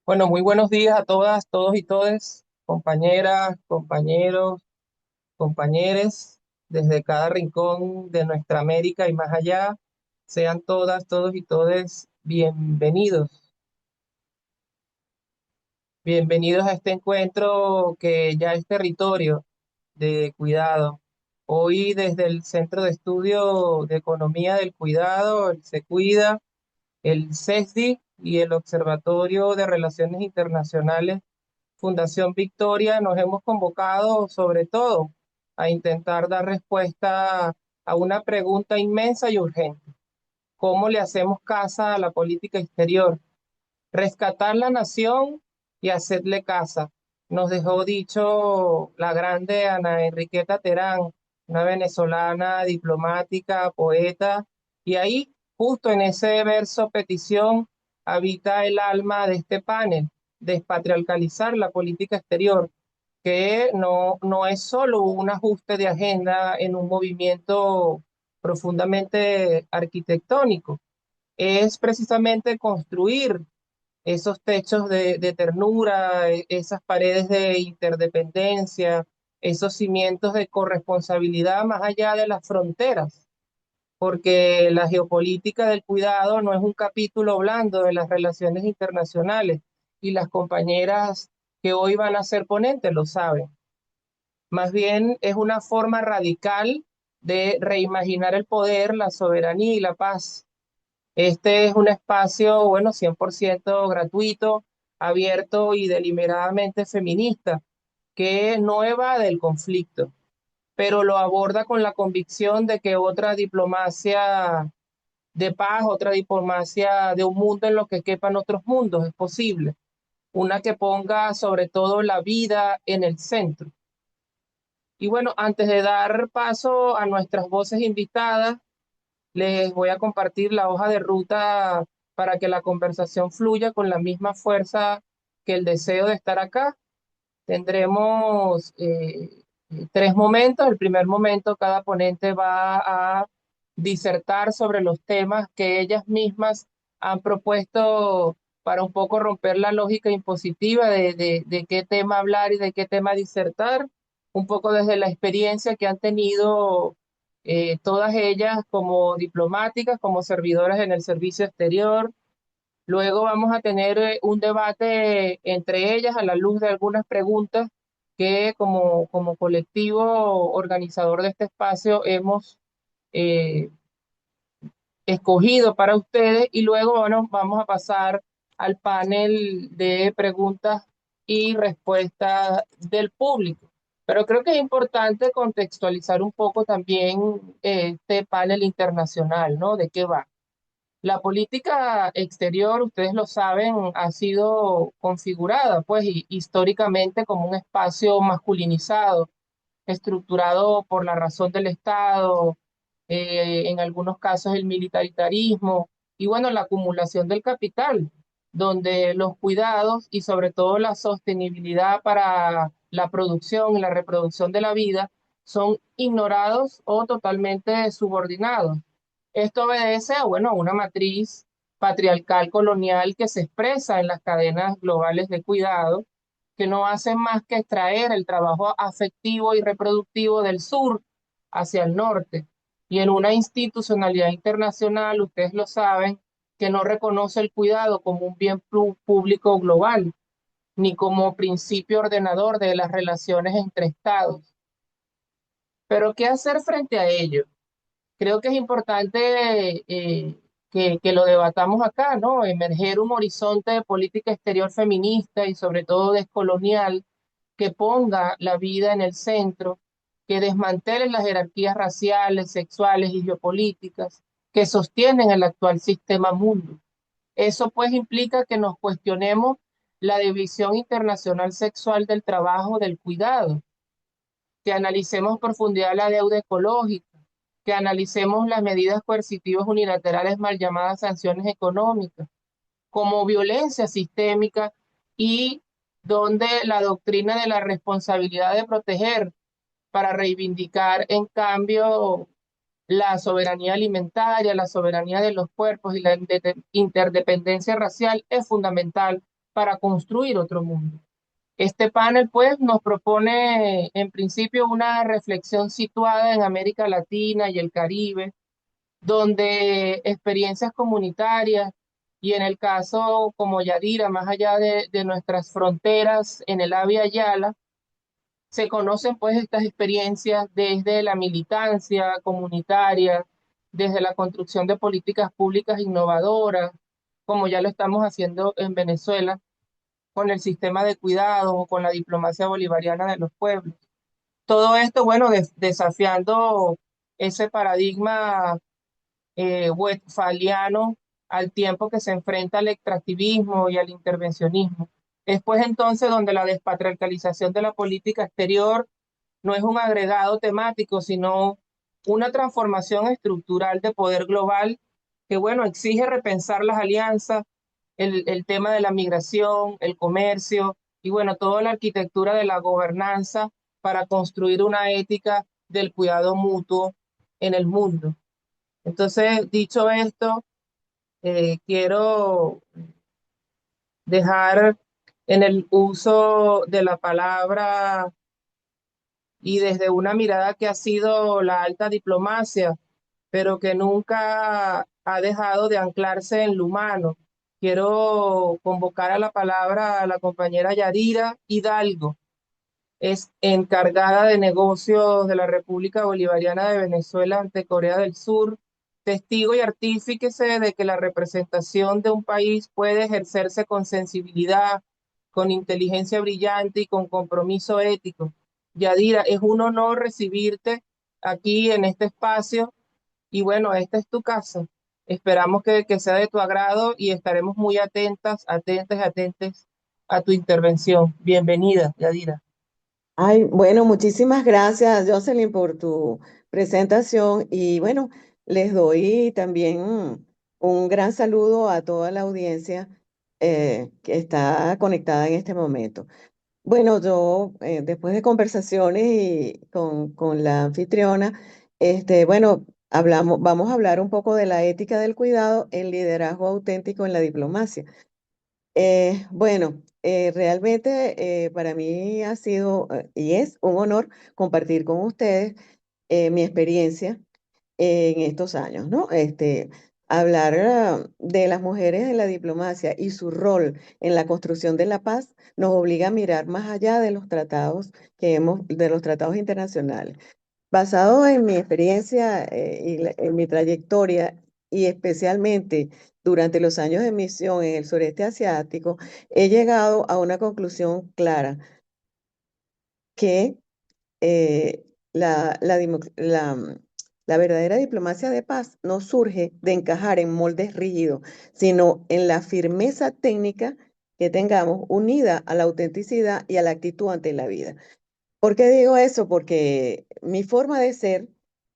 Bueno, muy buenos días a todas, todos y todes, compañeras, compañeros, compañeres, desde cada rincón de nuestra América y más allá. Sean todas, todos y todes bienvenidos. Bienvenidos a este encuentro que ya es territorio de cuidado. Hoy desde el Centro de Estudio de Economía del Cuidado, el SECUIDA, el CESDI y el Observatorio de Relaciones Internacionales Fundación Victoria, nos hemos convocado sobre todo a intentar dar respuesta a una pregunta inmensa y urgente. ¿Cómo le hacemos casa a la política exterior? Rescatar la nación y hacerle casa. Nos dejó dicho la grande Ana Enriqueta Terán, una venezolana diplomática, poeta, y ahí, justo en ese verso petición, habita el alma de este panel, despatriarcalizar la política exterior, que no es solo un ajuste de agenda en un movimiento profundamente arquitectónico, es precisamente construir esos techos de ternura, esas paredes de interdependencia, esos cimientos de corresponsabilidad más allá de las fronteras, porque la geopolítica del cuidado no es un capítulo blando de las relaciones internacionales y las compañeras que hoy van a ser ponentes lo saben. Más bien es una forma radical de reimaginar el poder, la soberanía y la paz. Este es un espacio, bueno, 100% gratuito, abierto y deliberadamente feminista, que no evade el conflicto, pero lo aborda con la convicción de que otra diplomacia de paz, otra diplomacia de un mundo en lo que quepan otros mundos es posible, una que ponga sobre todo la vida en el centro. Y bueno, antes de dar paso a nuestras voces invitadas, les voy a compartir la hoja de ruta para que la conversación fluya con la misma fuerza que el deseo de estar acá. Tendremos tres momentos. El primer momento, cada ponente va a disertar sobre los temas que ellas mismas han propuesto para un poco romper la lógica impositiva de qué tema hablar y de qué tema disertar, un poco desde la experiencia que han tenido todas ellas como diplomáticas, como servidoras en el servicio exterior. Luego vamos a tener un debate entre ellas a la luz de algunas preguntas que como colectivo organizador de este espacio hemos eh, escogido para ustedes y luego bueno, vamos a pasar al panel de preguntas y respuestas del público. Pero creo que es importante contextualizar un poco también este panel internacional, ¿no? ¿De qué va? La política exterior, ustedes lo saben, ha sido configurada, pues, históricamente como un espacio masculinizado, estructurado por la razón del Estado, en algunos casos el militarismo y, bueno, la acumulación del capital, donde los cuidados y sobre todo la sostenibilidad para la producción y la reproducción de la vida son ignorados o totalmente subordinados. Esto obedece a, bueno, a una matriz patriarcal colonial que se expresa en las cadenas globales de cuidado, que no hacen más que extraer el trabajo afectivo y reproductivo del sur hacia el norte. Y en una institucionalidad internacional, ustedes lo saben, que no reconoce el cuidado como un bien público global, ni como principio ordenador de las relaciones entre estados. Pero ¿qué hacer frente a ello? Creo que es importante que lo debatamos acá, ¿no? Emerger un horizonte de política exterior feminista y sobre todo descolonial que ponga la vida en el centro, que desmantele las jerarquías raciales, sexuales y geopolíticas que sostienen el actual sistema mundo. Eso pues implica que nos cuestionemos la división internacional sexual del trabajo, del cuidado, que analicemos en profundidad la deuda ecológica, que analicemos las medidas coercitivas unilaterales mal llamadas sanciones económicas como violencia sistémica y donde la doctrina de la responsabilidad de proteger para reivindicar en cambio la soberanía alimentaria, la soberanía de los cuerpos y la interdependencia racial es fundamental para construir otro mundo. Este panel, pues, nos propone, en principio, una reflexión situada en América Latina y el Caribe, donde experiencias comunitarias y en el caso como Yadira, más allá de nuestras fronteras en el Avia Yala, se conocen pues estas experiencias desde la militancia comunitaria, desde la construcción de políticas públicas innovadoras, como ya lo estamos haciendo en Venezuela, con el sistema de cuidados o con la diplomacia bolivariana de los pueblos. Todo esto, bueno, desafiando ese paradigma westfaliano al tiempo que se enfrenta al extractivismo y al intervencionismo. Es pues entonces donde la despatriarcalización de la política exterior no es un agregado temático, sino una transformación estructural de poder global que, bueno, exige repensar las alianzas, el tema de la migración, el comercio y, bueno, toda la arquitectura de la gobernanza para construir una ética del cuidado mutuo en el mundo. Entonces, dicho esto, quiero dejar en el uso de la palabra y desde una mirada que ha sido la alta diplomacia, pero que nunca ha dejado de anclarse en lo humano. Quiero convocar a la palabra a la compañera Yarira Hidalgo, es encargada de negocios de la República Bolivariana de Venezuela ante Corea del Sur, testigo y artífice de que la representación de un país puede ejercerse con sensibilidad, con inteligencia brillante y con compromiso ético. Yadira, es un honor recibirte aquí en este espacio y bueno, esta es tu casa. Esperamos que sea de tu agrado y estaremos muy atentas y atentes a tu intervención. Bienvenida, Yadira. Ay, bueno, muchísimas gracias, Jocelyn, por tu presentación y bueno, les doy también un gran saludo a toda la audiencia que está conectada en este momento. Bueno, yo después de conversaciones y con la anfitriona, bueno, vamos a hablar un poco de la ética del cuidado, el liderazgo auténtico en la diplomacia. Realmente para mí ha sido y es un honor compartir con ustedes mi experiencia en estos años, ¿no? Hablar de las mujeres en la diplomacia y su rol en la construcción de la paz nos obliga a mirar más allá de los tratados de los tratados internacionales. Basado en mi experiencia en mi trayectoria y especialmente durante los años de misión en el sureste asiático, he llegado a una conclusión clara que eh, la verdadera diplomacia de paz no surge de encajar en moldes rígidos, sino en la firmeza técnica que tengamos unida a la autenticidad y a la actitud ante la vida. ¿Por qué digo eso? Porque mi forma de ser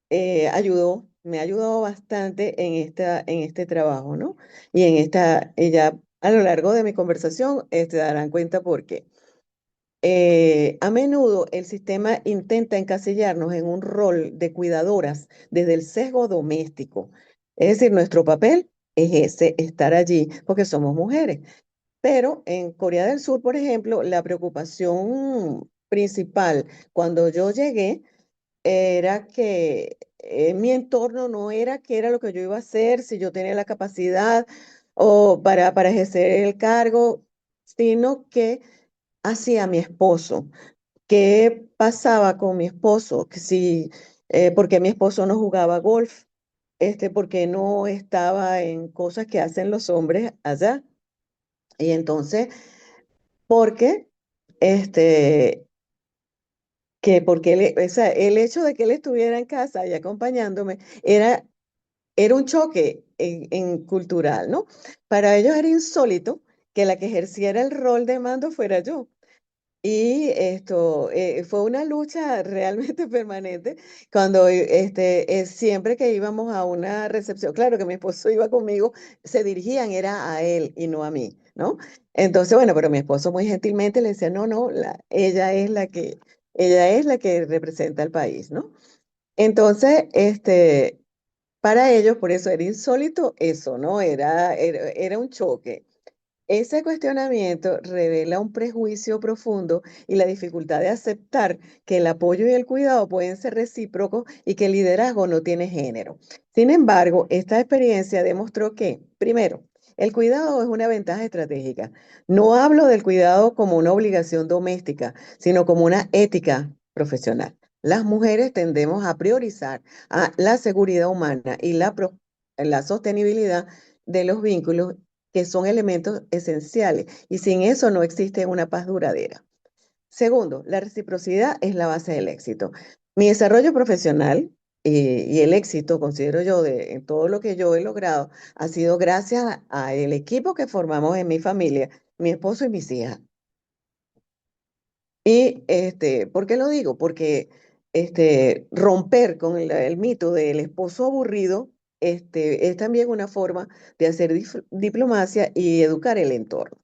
me ha ayudado bastante en este trabajo, ¿no? Y ya a lo largo de mi conversación, darán cuenta por qué. A menudo el sistema intenta encasillarnos en un rol de cuidadoras desde el sesgo doméstico. Es decir, nuestro papel es ese, estar allí, porque somos mujeres. Pero en Corea del Sur, por ejemplo, la preocupación principal cuando yo llegué era que mi entorno no era qué era lo que yo iba a hacer, si yo tenía la capacidad o para ejercer el cargo, sino que hacía mi esposo, qué pasaba con mi esposo, que si, por qué mi esposo no jugaba golf, por qué no estaba en cosas que hacen los hombres allá. Y entonces, porque, este, o sea, el hecho de que él estuviera en casa y acompañándome era un choque en cultural, ¿no? Para ellos era insólito que la que ejerciera el rol de mando fuera yo. Y esto fue una lucha realmente permanente cuando siempre que íbamos a una recepción, claro que mi esposo iba conmigo, se dirigían era a él y no a mí, ¿no? Entonces, bueno, pero mi esposo muy gentilmente le decía, no, no, ella es la que representa al país, ¿no? Entonces, para ellos, por eso era insólito eso, ¿no? Era un choque. Ese cuestionamiento revela un prejuicio profundo y la dificultad de aceptar que el apoyo y el cuidado pueden ser recíprocos y que el liderazgo no tiene género. Sin embargo, esta experiencia demostró que, primero, el cuidado es una ventaja estratégica. No hablo del cuidado como una obligación doméstica, sino como una ética profesional. Las mujeres tendemos a priorizar la seguridad humana y la sostenibilidad de los vínculos que son elementos esenciales y sin eso no existe una paz duradera. Segundo, la reciprocidad es la base del éxito. Mi desarrollo profesional y el éxito, considero yo, en todo lo que yo he logrado, ha sido gracias al equipo que formamos en mi familia, mi esposo y mis hijas. Y ¿por qué lo digo? Porque romper con el mito del esposo aburrido es también una forma de hacer diplomacia y educar el entorno.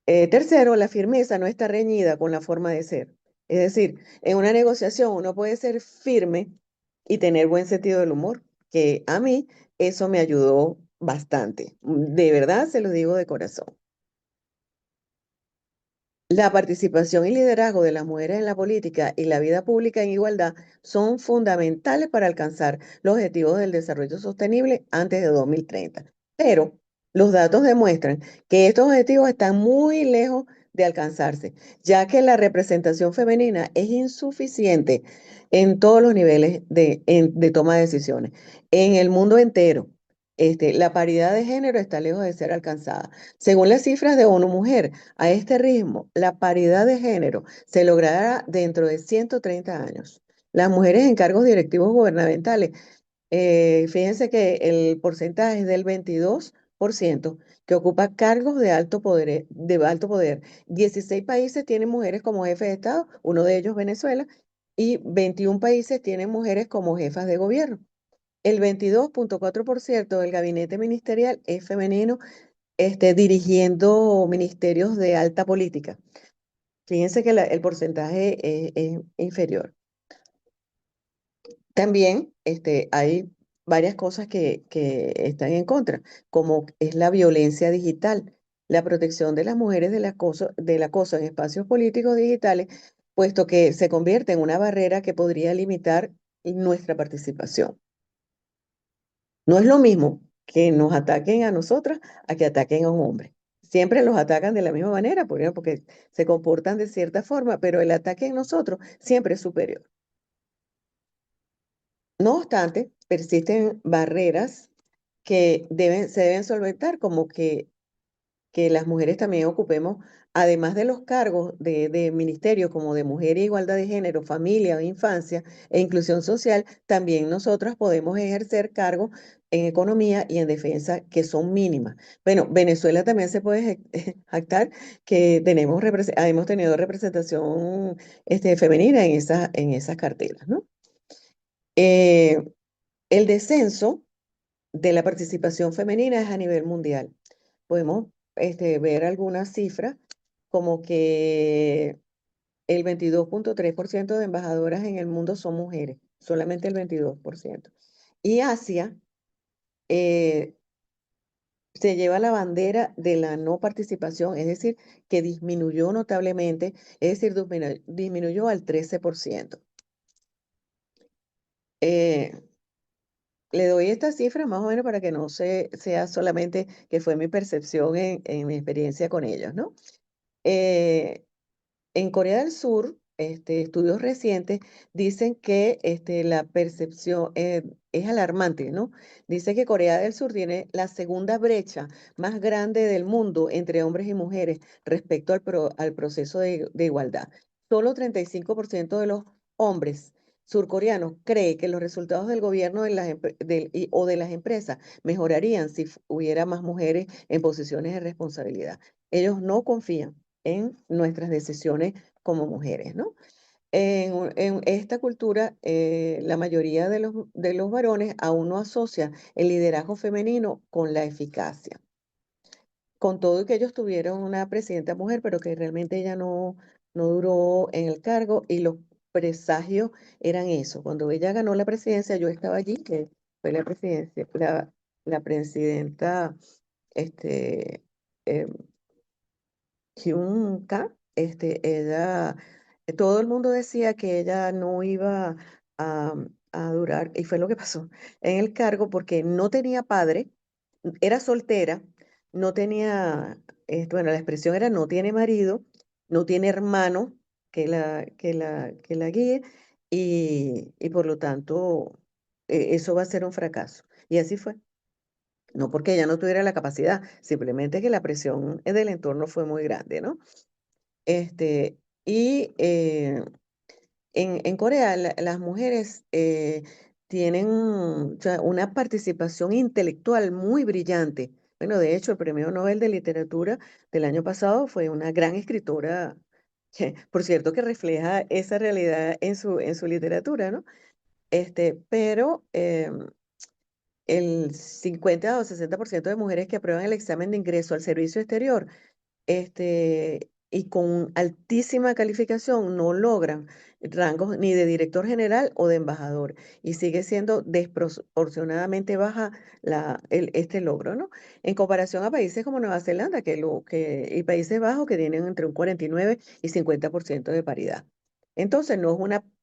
Tercero, la firmeza no está reñida con la forma de ser. Es decir, en una negociación uno puede ser firme y tener buen sentido del humor, que a mí eso me ayudó bastante. De verdad, se lo digo de corazón. La participación y liderazgo de las mujeres en la política y la vida pública en igualdad son fundamentales para alcanzar los objetivos del desarrollo sostenible antes de 2030. Pero los datos demuestran que estos objetivos están muy lejos de alcanzarse, ya que la representación femenina es insuficiente en todos los niveles de toma de decisiones. En el mundo entero, la paridad de género está lejos de ser alcanzada. Según las cifras de ONU Mujer, a este ritmo, la paridad de género se logrará dentro de 130 años. Las mujeres en cargos directivos gubernamentales, fíjense que el porcentaje es del 22% que ocupa cargos de alto poder. 16 países tienen mujeres como jefes de Estado, uno de ellos Venezuela, y 21 países tienen mujeres como jefas de gobierno. El 22,4% del gabinete ministerial es femenino dirigiendo ministerios de alta política. Fíjense que el porcentaje es inferior. También hay varias cosas que están en contra, como es la violencia digital, la protección de las mujeres del acoso en espacios políticos digitales, puesto que se convierte en una barrera que podría limitar nuestra participación. No es lo mismo que nos ataquen a nosotras a que ataquen a un hombre. Siempre los atacan de la misma manera, porque se comportan de cierta forma, pero el ataque en nosotros siempre es superior. No obstante, persisten barreras que se deben solventar, como que las mujeres también ocupemos, además de los cargos de ministerio como de mujer e igualdad de género, familia o infancia e inclusión social, también nosotras podemos ejercer cargos en economía y en defensa que son mínimas. Bueno, Venezuela también se puede jactar que hemos tenido representación femenina en esas carteras, ¿no? Eh, el descenso de la participación femenina es a nivel mundial. Podemos ver algunas cifras como que el 22,3% de embajadoras en el mundo son mujeres, solamente el 22%. Y Asia eh, se lleva la bandera de la no participación, es decir, que disminuyó notablemente, es decir, disminuyó al 13%. Eh, Le doy esta cifra más o menos para que no sea solamente que fue mi percepción en mi experiencia con ellos, ¿no? Eh, en Corea del Sur, estudios recientes dicen que la percepción es alarmante, ¿no? Dice que Corea del Sur tiene la segunda brecha más grande del mundo entre hombres y mujeres respecto al proceso de igualdad. Solo 35% de los hombres surcoreanos cree que los resultados del gobierno o de las empresas mejorarían si hubiera más mujeres en posiciones de responsabilidad. Ellos no confían en nuestras decisiones como mujeres, ¿no? En esta cultura, la mayoría de los varones aún no asocia el liderazgo femenino con la eficacia. Con todo y que ellos tuvieron una presidenta mujer, pero que realmente ella no duró en el cargo y los presagios eran eso. Cuando ella ganó la presidencia, yo estaba allí, que fue la presidenta, este, eh, Hyun Ka, ella, todo el mundo decía que ella no iba a, a durar, y fue lo que pasó en el cargo porque no tenía padre, era soltera, no tenía, bueno, la expresión era no tiene marido, no tiene hermano que la guíe, y por lo tanto eso va a ser un fracaso. Y así fue. No porque ella no tuviera la capacidad, simplemente que la presión del entorno fue muy grande, ¿no? Este, y en Corea las mujeres tienen o sea, una participación intelectual muy brillante. Bueno, de hecho, el Premio Nobel de Literatura del año pasado fue una gran escritora, que, por cierto, que refleja esa realidad en su literatura, ¿no? Pero el 50 o 60% de mujeres que aprueban el examen de ingreso al servicio exterior y con altísima calificación no logran rangos ni de director general o de embajador y sigue siendo desproporcionadamente baja este logro, ¿no? En comparación a países como Nueva Zelanda y Países Bajos que tienen entre un 49 y 50% de paridad. Entonces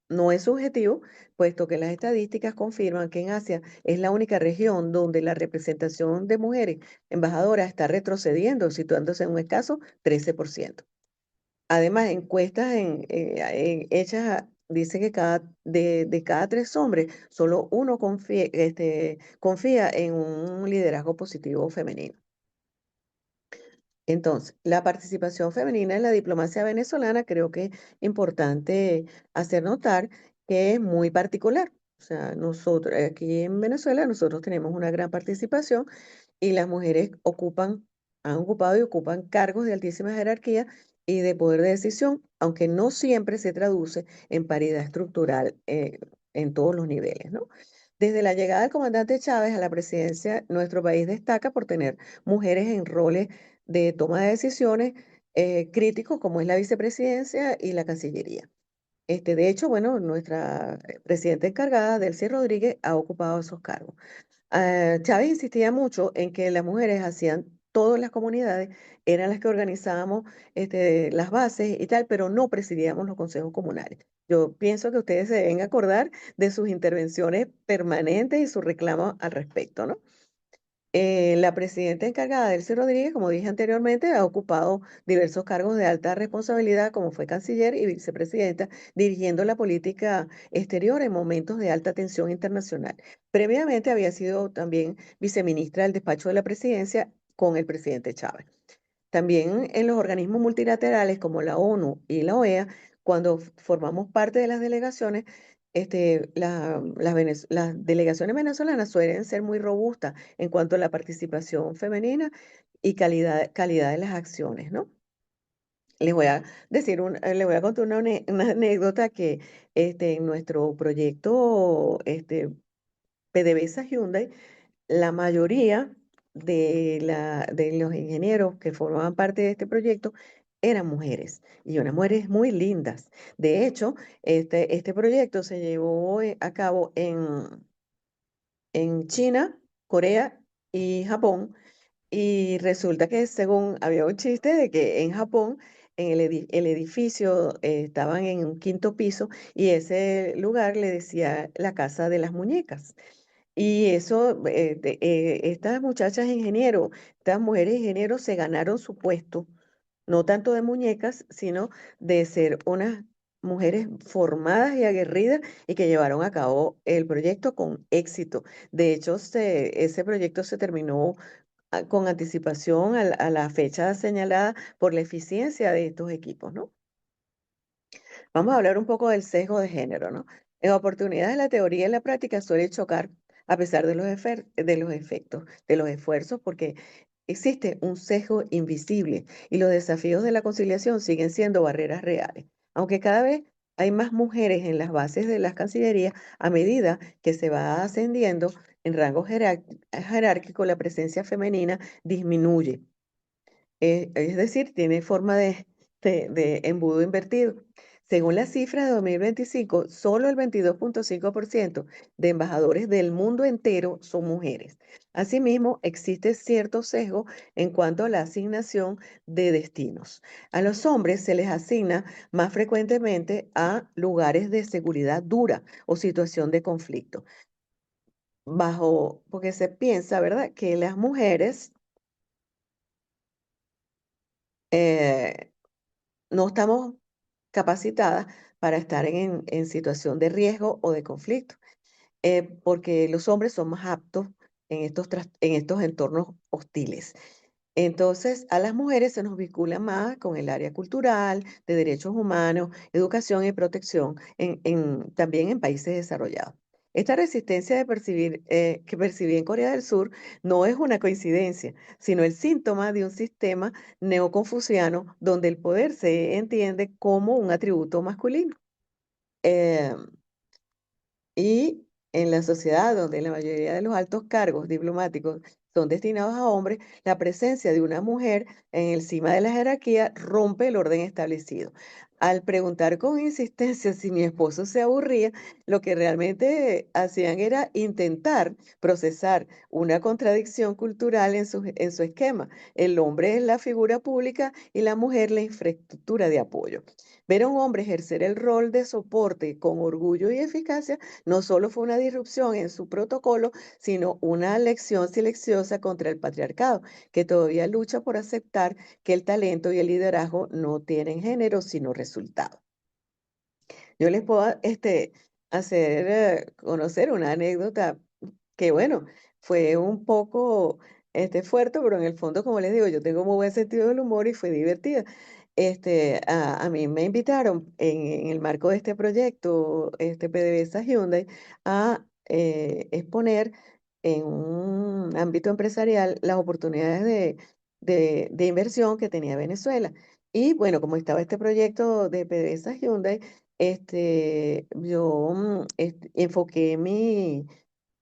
no es subjetivo, puesto que las estadísticas confirman que en Asia es la única región donde la representación de mujeres embajadoras está retrocediendo, situándose en un escaso 13%. Además, encuestas hechas dicen que de cada 3 hombres, solo uno confía en un liderazgo positivo femenino. Entonces, la participación femenina en la diplomacia venezolana creo que es importante hacer notar que es muy particular. O sea, nosotros aquí en Venezuela, nosotros tenemos una gran participación y las mujeres han ocupado y ocupan cargos de altísima jerarquía y de poder de decisión, aunque no siempre se traduce en paridad estructural en todos los niveles, ¿no? Desde la llegada del comandante Chávez a la presidencia, nuestro país destaca por tener mujeres en roles de toma de decisiones críticos, como es la vicepresidencia y la Cancillería. De hecho, bueno, nuestra presidenta encargada, Delcy Rodríguez, ha ocupado esos cargos. Chávez insistía mucho en que las mujeres hacían todo en las comunidades, eran las que organizábamos las bases y tal, pero no presidíamos los consejos comunales. Yo pienso que ustedes se deben acordar de sus intervenciones permanentes y sus reclamos al respecto, ¿no? La presidenta encargada, Delcy Rodríguez, como dije anteriormente, ha ocupado diversos cargos de alta responsabilidad, como fue canciller y vicepresidenta, dirigiendo la política exterior en momentos de alta tensión internacional. Previamente había sido también viceministra del despacho de la presidencia con el presidente Chávez. También en los organismos multilaterales como la ONU y la OEA, cuando formamos parte de las delegaciones, las delegaciones venezolanas suelen ser muy robustas en cuanto a la participación femenina y calidad de las acciones, ¿no? Les voy a contar una anécdota que en nuestro proyecto PDVSA Hyundai, la mayoría de los ingenieros que formaban parte de este proyecto eran mujeres y unas mujeres muy lindas. De hecho, este proyecto se llevó a cabo en China, Corea y Japón. Y resulta que según había un chiste de que en Japón, el edificio estaban en un quinto piso y ese lugar le decía la casa de las muñecas. Y eso, estas muchachas ingenieros, estas mujeres ingenieros se ganaron su puesto, no tanto de muñecas, sino de ser unas mujeres formadas y aguerridas y que llevaron a cabo el proyecto con éxito. De hecho, ese proyecto se terminó con anticipación a la fecha señalada por la eficiencia de estos equipos, ¿no? Vamos a hablar un poco del sesgo de género, ¿no? En oportunidades la teoría y la práctica suele chocar a pesar de de los efectos, de los esfuerzos, porque existe un sesgo invisible y los desafíos de la conciliación siguen siendo barreras reales. Aunque cada vez hay más mujeres en las bases de las cancillerías, a medida que se va ascendiendo en rango jerárquico, la presencia femenina disminuye. Es decir, tiene forma de embudo invertido. Según la cifra de 2025, solo el 22,5% de embajadores del mundo entero son mujeres. Asimismo, existe cierto sesgo en cuanto a la asignación de destinos. A los hombres se les asigna más frecuentemente a lugares de seguridad dura o situación de conflicto, porque se piensa, ¿verdad?, que las mujeres eh, no estamos capacitadas para estar en situación de riesgo o de conflicto, porque los hombres son más aptos en estos entornos hostiles. Entonces, a las mujeres se nos vincula más con el área cultural, de derechos humanos, educación y protección, también en países desarrollados. Esta resistencia que percibí en Corea del Sur no es una coincidencia, sino el síntoma de un sistema neoconfuciano donde el poder se entiende como un atributo masculino. Eh, y en la sociedad donde la mayoría de los altos cargos diplomáticos son destinados a hombres, la presencia de una mujer en el cima de la jerarquía rompe el orden establecido. Al preguntar con insistencia si mi esposo se aburría, lo que realmente hacían era intentar procesar una contradicción cultural en su esquema. El hombre es la figura pública y la mujer la infraestructura de apoyo. Ver a un hombre ejercer el rol de soporte con orgullo y eficacia no solo fue una disrupción en su protocolo, sino una lección silenciosa contra el patriarcado, que todavía lucha por aceptar que el talento y el liderazgo no tienen género, sino resultado. Yo les puedo hacer conocer una anécdota que, bueno, fue un poco fuerte, pero en el fondo, como les digo, yo tengo muy buen sentido del humor y fue divertida. A mí me invitaron en el marco de este proyecto, PDVSA Hyundai, a exponer en un ámbito empresarial las oportunidades de inversión que tenía Venezuela. Y bueno, como estaba este proyecto de PDVSA Hyundai, yo enfoqué mi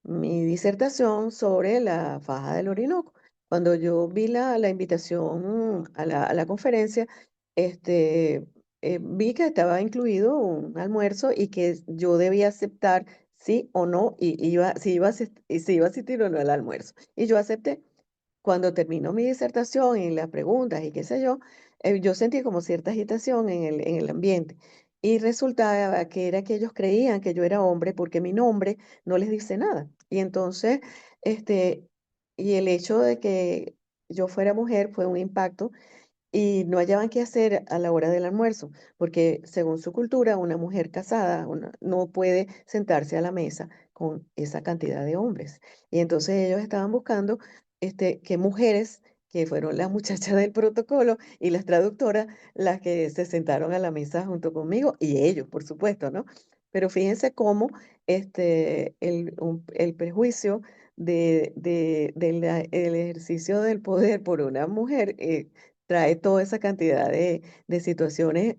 disertación sobre la faja del Orinoco. Cuando yo vi la invitación a la conferencia, vi que estaba incluido un almuerzo y que yo debía aceptar sí o no, si iba a asistir o no al almuerzo. Y yo acepté. Cuando terminó mi disertación y las preguntas y qué sé yo sentí como cierta agitación en el ambiente. Y resultaba que era que ellos creían que yo era hombre porque mi nombre no les dice nada. Y entonces, este, y el hecho de que yo fuera mujer fue un impacto y no hallaban qué hacer a la hora del almuerzo, porque según su cultura, una mujer casada no puede sentarse a la mesa con esa cantidad de hombres. Y entonces ellos estaban buscando que mujeres, que fueron las muchachas del protocolo y las traductoras, las que se sentaron a la mesa junto conmigo y ellos, por supuesto, ¿no? Pero fíjense cómo el prejuicio el ejercicio del poder por una mujer trae toda esa cantidad de situaciones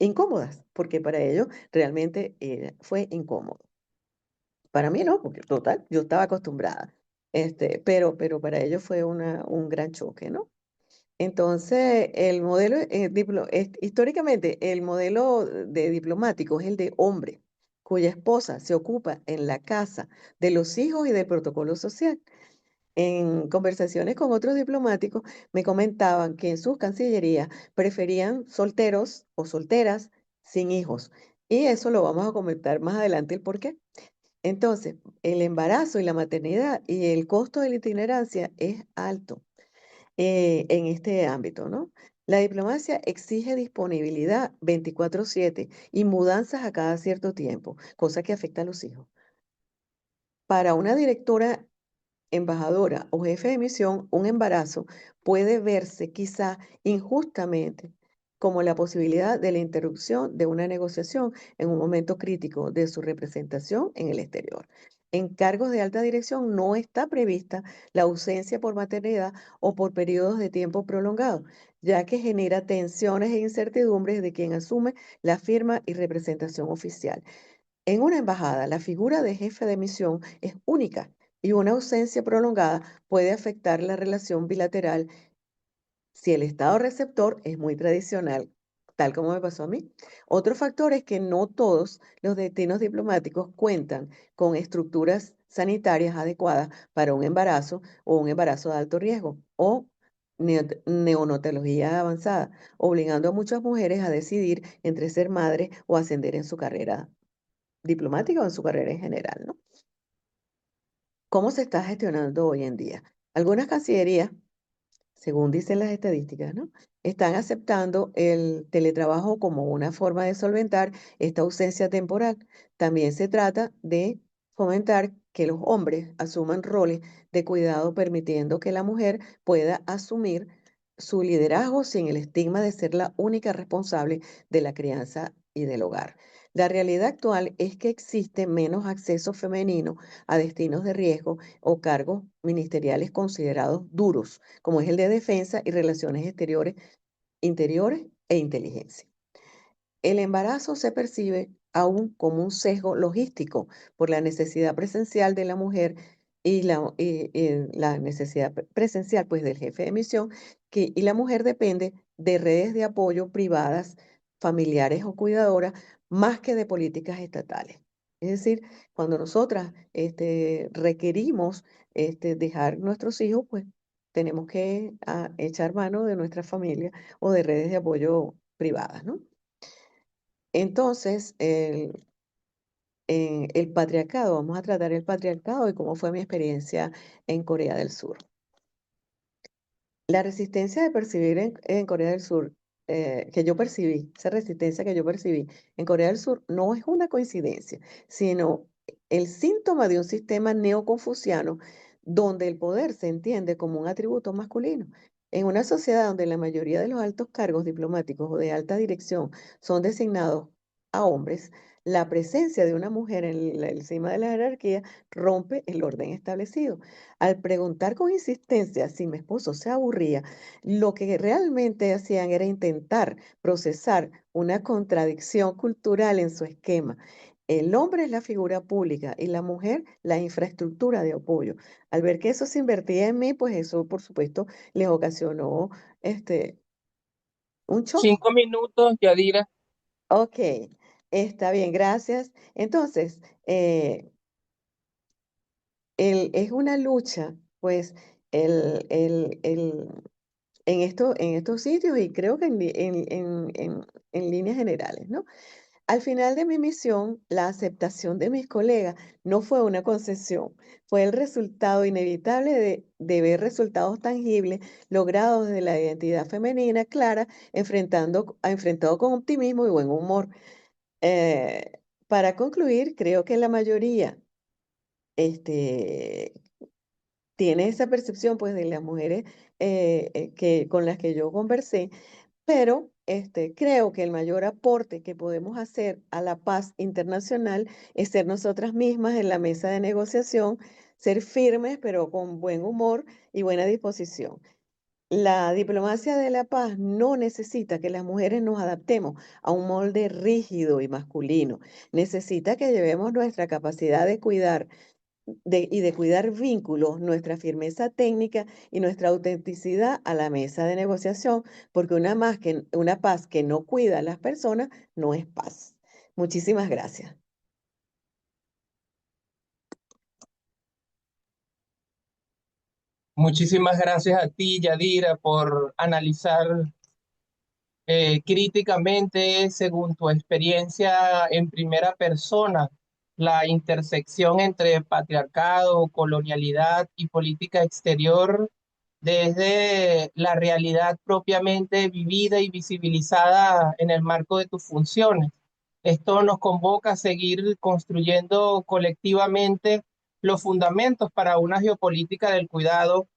incómodas, porque para ellos realmente fue incómodo. Para mí no, porque total, yo estaba acostumbrada, pero para ellos fue un gran choque, ¿no? Entonces, históricamente, el modelo de diplomático es el de hombre, cuya esposa se ocupa en la casa de los hijos y del protocolo social. En conversaciones con otros diplomáticos me comentaban que en sus cancillerías preferían solteros o solteras sin hijos. Y eso lo vamos a comentar más adelante el por qué. Entonces, el embarazo y la maternidad y el costo de la itinerancia es alto en este ámbito, ¿no? La diplomacia exige disponibilidad 24/7 y mudanzas a cada cierto tiempo, cosa que afecta a los hijos. Para una directora embajadora o jefe de misión, un embarazo puede verse quizá injustamente como la posibilidad de la interrupción de una negociación en un momento crítico de su representación en el exterior. En cargos de alta dirección no está prevista la ausencia por maternidad o por periodos de tiempo prolongados, ya que genera tensiones e incertidumbres de quien asume la firma y representación oficial. En una embajada, la figura de jefe de misión es única y una ausencia prolongada puede afectar la relación bilateral si el Estado receptor es muy tradicional. tal como me pasó a mí. Otro factor es que no todos los destinos diplomáticos cuentan con estructuras sanitarias adecuadas para un embarazo o un embarazo de alto riesgo o neonatología avanzada, obligando a muchas mujeres a decidir entre ser madre o ascender en su carrera diplomática o en su carrera en general, ¿no? ¿Cómo se está gestionando hoy en día? Algunas cancillerías, según dicen las estadísticas, ¿no? Están aceptando el teletrabajo como una forma de solventar esta ausencia temporal. También se trata de fomentar que los hombres asuman roles de cuidado, permitiendo que la mujer pueda asumir su liderazgo sin el estigma de ser la única responsable de la crianza y del hogar. La realidad actual es que existe menos acceso femenino a destinos de riesgo o cargos ministeriales considerados duros, como es el de defensa y relaciones exteriores, interiores e inteligencia. El embarazo se percibe aún como un sesgo logístico por la necesidad presencial de la mujer y la necesidad presencial pues, del jefe de misión, y la mujer depende de redes de apoyo privadas, familiares o cuidadoras, más que de políticas estatales. Es decir, cuando nosotras requerimos dejar nuestros hijos, pues tenemos que echar mano de nuestra familia o de redes de apoyo privadas, ¿no? Entonces, el patriarcado, vamos a tratar el patriarcado y cómo fue mi experiencia en Corea del Sur. La resistencia de percibir en Corea del Sur, que yo percibí, esa resistencia que yo percibí en Corea del Sur no es una coincidencia, sino el síntoma de un sistema neoconfuciano donde el poder se entiende como un atributo masculino. En una sociedad donde la mayoría de los altos cargos diplomáticos o de alta dirección son designados a hombres, la presencia de una mujer en la cima de la jerarquía rompe el orden establecido. Al preguntar con insistencia si mi esposo se aburría, lo que realmente hacían era intentar procesar una contradicción cultural en su esquema. El hombre es la figura pública y la mujer la infraestructura de apoyo. Al ver que eso se invertía en mí, pues eso, por supuesto, les ocasionó este, un choque. 5 minutos, Yadira. Ok, está bien, gracias. Entonces, es una lucha, pues, el, en estos sitios y creo que en líneas generales, ¿no? Al final de mi misión, la aceptación de mis colegas no fue una concesión, fue el resultado inevitable de ver resultados tangibles logrados de la identidad femenina clara, enfrentado con optimismo y buen humor. Para concluir, creo que la mayoría este, tiene esa percepción pues de las mujeres con las que yo conversé, pero creo que el mayor aporte que podemos hacer a la paz internacional es ser nosotras mismas en la mesa de negociación, ser firmes pero con buen humor y buena disposición. La diplomacia de la paz no necesita que las mujeres nos adaptemos a un molde rígido y masculino. Necesita que llevemos nuestra capacidad de cuidar y de cuidar vínculos, nuestra firmeza técnica y nuestra autenticidad a la mesa de negociación, porque una paz que no cuida a las personas no es paz. Muchísimas gracias. Muchísimas gracias a ti, Yadira, por analizar críticamente, según tu experiencia en primera persona, la intersección entre patriarcado, colonialidad y política exterior desde la realidad propiamente vivida y visibilizada en el marco de tus funciones. Esto nos convoca a seguir construyendo colectivamente los fundamentos para una geopolítica del cuidado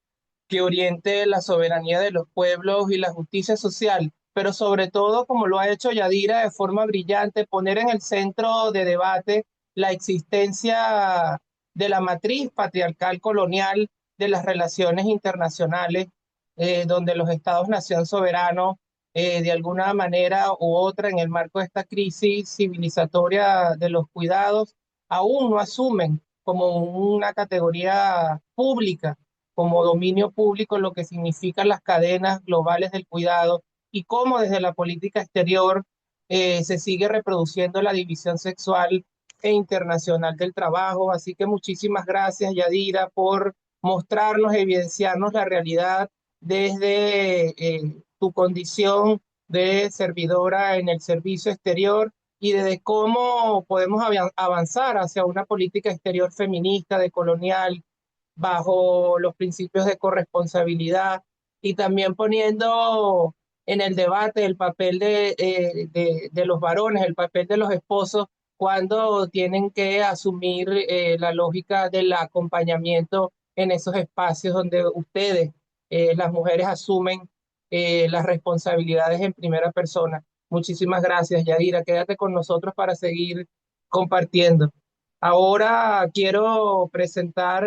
que oriente la soberanía de los pueblos y la justicia social, pero sobre todo, como lo ha hecho Yadira de forma brillante, poner en el centro de debate la existencia de la matriz patriarcal colonial de las relaciones internacionales, donde los estados-nación soberanos, de alguna manera u otra, en el marco de esta crisis civilizatoria de los cuidados, aún no asumen como una categoría pública como dominio público lo que significan las cadenas globales del cuidado y cómo desde la política exterior se sigue reproduciendo la división sexual e internacional del trabajo. Así que muchísimas gracias, Yadira, por mostrarnos, evidenciarnos la realidad desde tu condición de servidora en el servicio exterior y de cómo podemos avanzar hacia una política exterior feminista, decolonial, bajo los principios de corresponsabilidad y también poniendo en el debate el papel de los varones, el papel de los esposos cuando tienen que asumir la lógica del acompañamiento en esos espacios donde ustedes, las mujeres, asumen las responsabilidades en primera persona. Muchísimas gracias, Yadira. Quédate con nosotros para seguir compartiendo. Ahora quiero presentar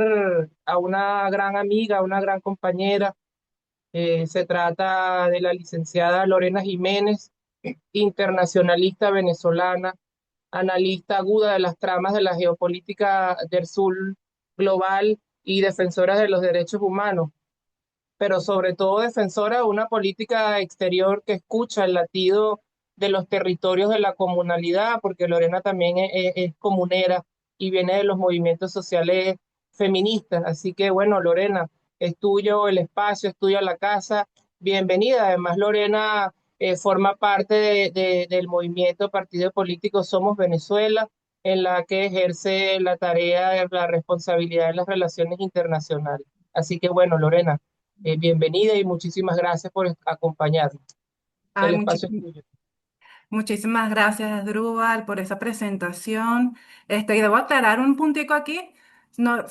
a una gran amiga, a una gran compañera. Se trata de la licenciada Lorena Jiménez, internacionalista venezolana, analista aguda de las tramas de la geopolítica del sur global y defensora de los derechos humanos, pero sobre todo defensora de una política exterior que escucha el latido de los territorios de la comunalidad, porque Lorena también es comunera y viene de los movimientos sociales feministas. Así que bueno, Lorena, es tuyo el espacio, es tuya la casa. Bienvenida. Además, Lorena forma parte del movimiento Partido Político Somos Venezuela, en la que ejerce la tarea de la responsabilidad en las relaciones internacionales. Así que bueno, Lorena, bienvenida y muchísimas gracias por acompañarnos. Ay, El espacio es tuyo. muchísimas gracias, Drubal, por esa presentación. Y debo aclarar un puntico aquí. No,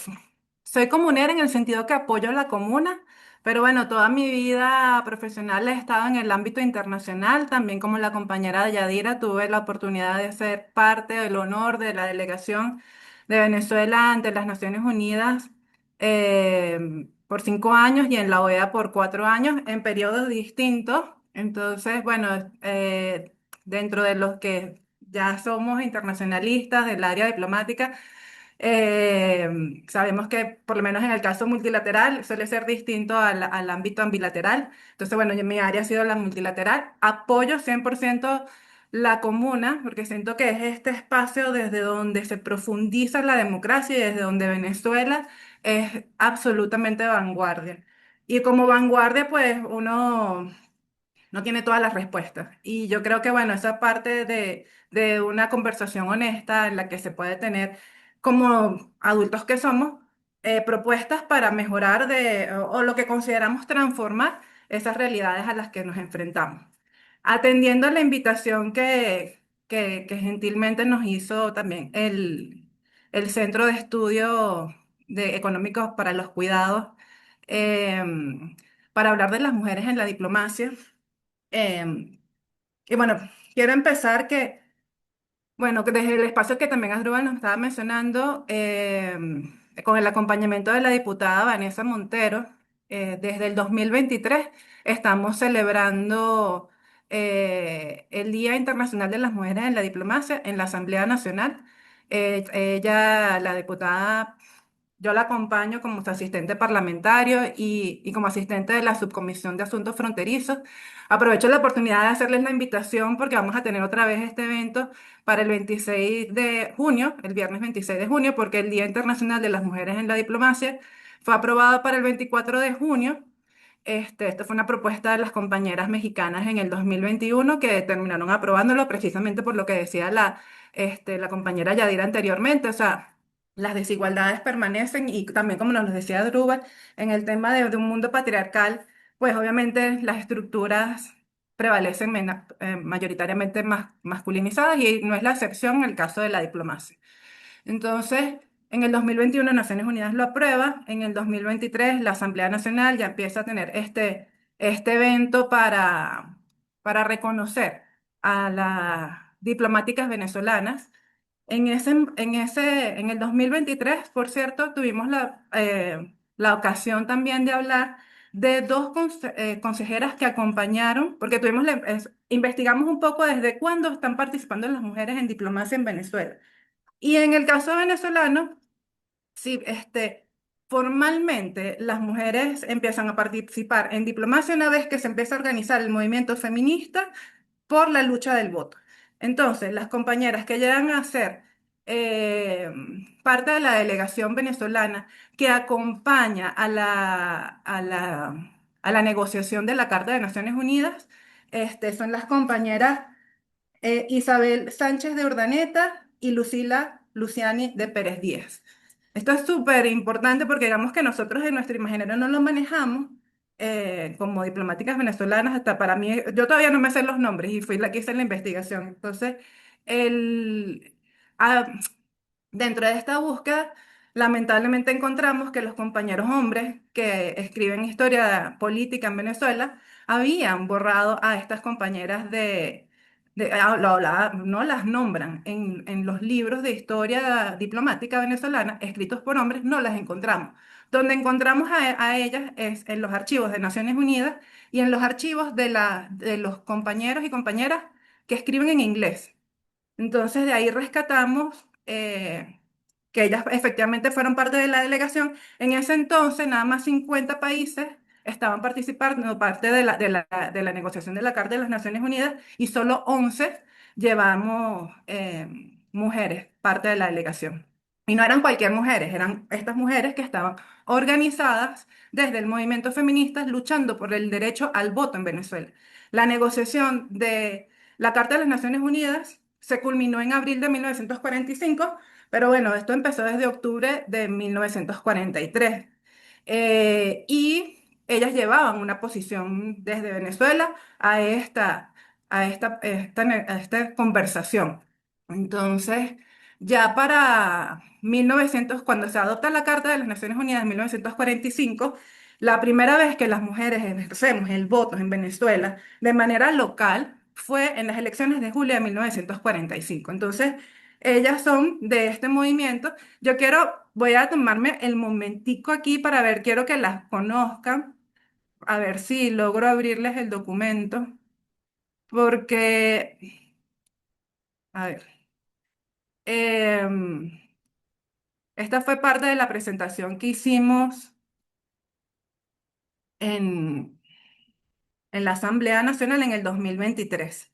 soy comunera en el sentido que apoyo a la comuna, pero bueno, toda mi vida profesional he estado en el ámbito internacional. También como la compañera de Yadira, tuve la oportunidad de ser parte del honor de la delegación de Venezuela ante las Naciones Unidas por 5 años y en la OEA por 4 años, en periodos distintos. Entonces, bueno, dentro de los que ya somos internacionalistas del área diplomática, sabemos que por lo menos en el caso multilateral suele ser distinto al ámbito bilateral. Entonces, bueno, mi área ha sido la multilateral. Apoyo 100% la comuna, porque siento que es este espacio desde donde se profundiza la democracia y desde donde Venezuela es absolutamente vanguardia. Y como vanguardia, pues uno no tiene todas las respuestas. Y yo creo que, bueno, esa parte de una conversación honesta en la que se puede tener como adultos que somos, propuestas para mejorar o lo que consideramos transformar esas realidades a las que nos enfrentamos. Atendiendo a la invitación que gentilmente nos hizo también el Centro de Estudio Económicos para los Cuidados, para hablar de las mujeres en la diplomacia. Em, y bueno, quiero empezar bueno, que desde el espacio que también Asdrúbal nos estaba mencionando, con el acompañamiento de la diputada Vanessa Montero, desde el 2023 estamos celebrando el Día Internacional de las Mujeres en la Diplomacia en la Asamblea Nacional. Ella, la diputada, yo la acompaño como su asistente parlamentario y como asistente de la Subcomisión de Asuntos Fronterizos. Aprovecho la oportunidad de hacerles la invitación porque vamos a tener otra vez este evento para el 26 de junio, el viernes 26 de junio, porque el Día Internacional de las Mujeres en la Diplomacia fue aprobado para el 24 de junio. Esto fue una propuesta de las compañeras mexicanas en el 2021 que terminaron aprobándolo precisamente por lo que decía la compañera Yadira anteriormente. O sea, las desigualdades permanecen y también, como nos lo decía Drubal, en el tema de un mundo patriarcal, pues obviamente las estructuras prevalecen mayoritariamente masculinizadas y no es la excepción en el caso de la diplomacia. Entonces, en el 2021 Naciones Unidas lo aprueba, en el 2023 la Asamblea Nacional ya empieza a tener este evento para reconocer a las diplomáticas venezolanas. En el 2023, por cierto, tuvimos la ocasión también de hablar de dos consejeras que acompañaron, porque investigamos un poco desde cuándo están participando las mujeres en diplomacia en Venezuela. Y en el caso venezolano, sí, formalmente las mujeres empiezan a participar en diplomacia una vez que se empieza a organizar el movimiento feminista por la lucha del voto. Entonces, las compañeras que llegan a ser eh, parte de la delegación venezolana que acompaña a la negociación de la Carta de Naciones Unidas, son las compañeras Isabel Sánchez de Urdaneta y Lucila Luciani de Pérez Díaz. Esto es súper importante porque digamos que nosotros en nuestro imaginario no lo manejamos como diplomáticas venezolanas, hasta para mí, yo todavía no me sé los nombres y fui la que hice la investigación. Entonces, el, ah, dentro de esta búsqueda, lamentablemente encontramos que los compañeros hombres que escriben historia política en Venezuela habían borrado a estas compañeras no las nombran en los libros de historia diplomática venezolana escritos por hombres, no las encontramos. Donde encontramos a ellas es en los archivos de Naciones Unidas y en los archivos de los compañeros y compañeras que escriben en inglés. Entonces de ahí rescatamos que ellas efectivamente fueron parte de la delegación. En ese entonces nada más 50 países estaban participando parte de la negociación de la Carta de las Naciones Unidas y solo 11 llevamos mujeres parte de la delegación. Y no eran cualquier mujeres, eran estas mujeres que estaban organizadas desde el movimiento feminista luchando por el derecho al voto en Venezuela. La negociación de la Carta de las Naciones Unidas se culminó en abril de 1945, pero bueno, esto empezó desde octubre de 1943. Y ellas llevaban una posición desde Venezuela a esta conversación. Entonces, ya para 1900, cuando se adopta la Carta de las Naciones Unidas en 1945, la primera vez que las mujeres ejercemos el voto en Venezuela de manera local fue en las elecciones de julio de 1945. Entonces, ellas son de este movimiento. Voy a tomarme el momentico aquí para ver, quiero que las conozcan, a ver si logro abrirles el documento, porque, a ver, em, esta fue parte de la presentación que hicimos en, en la Asamblea Nacional en el 2023.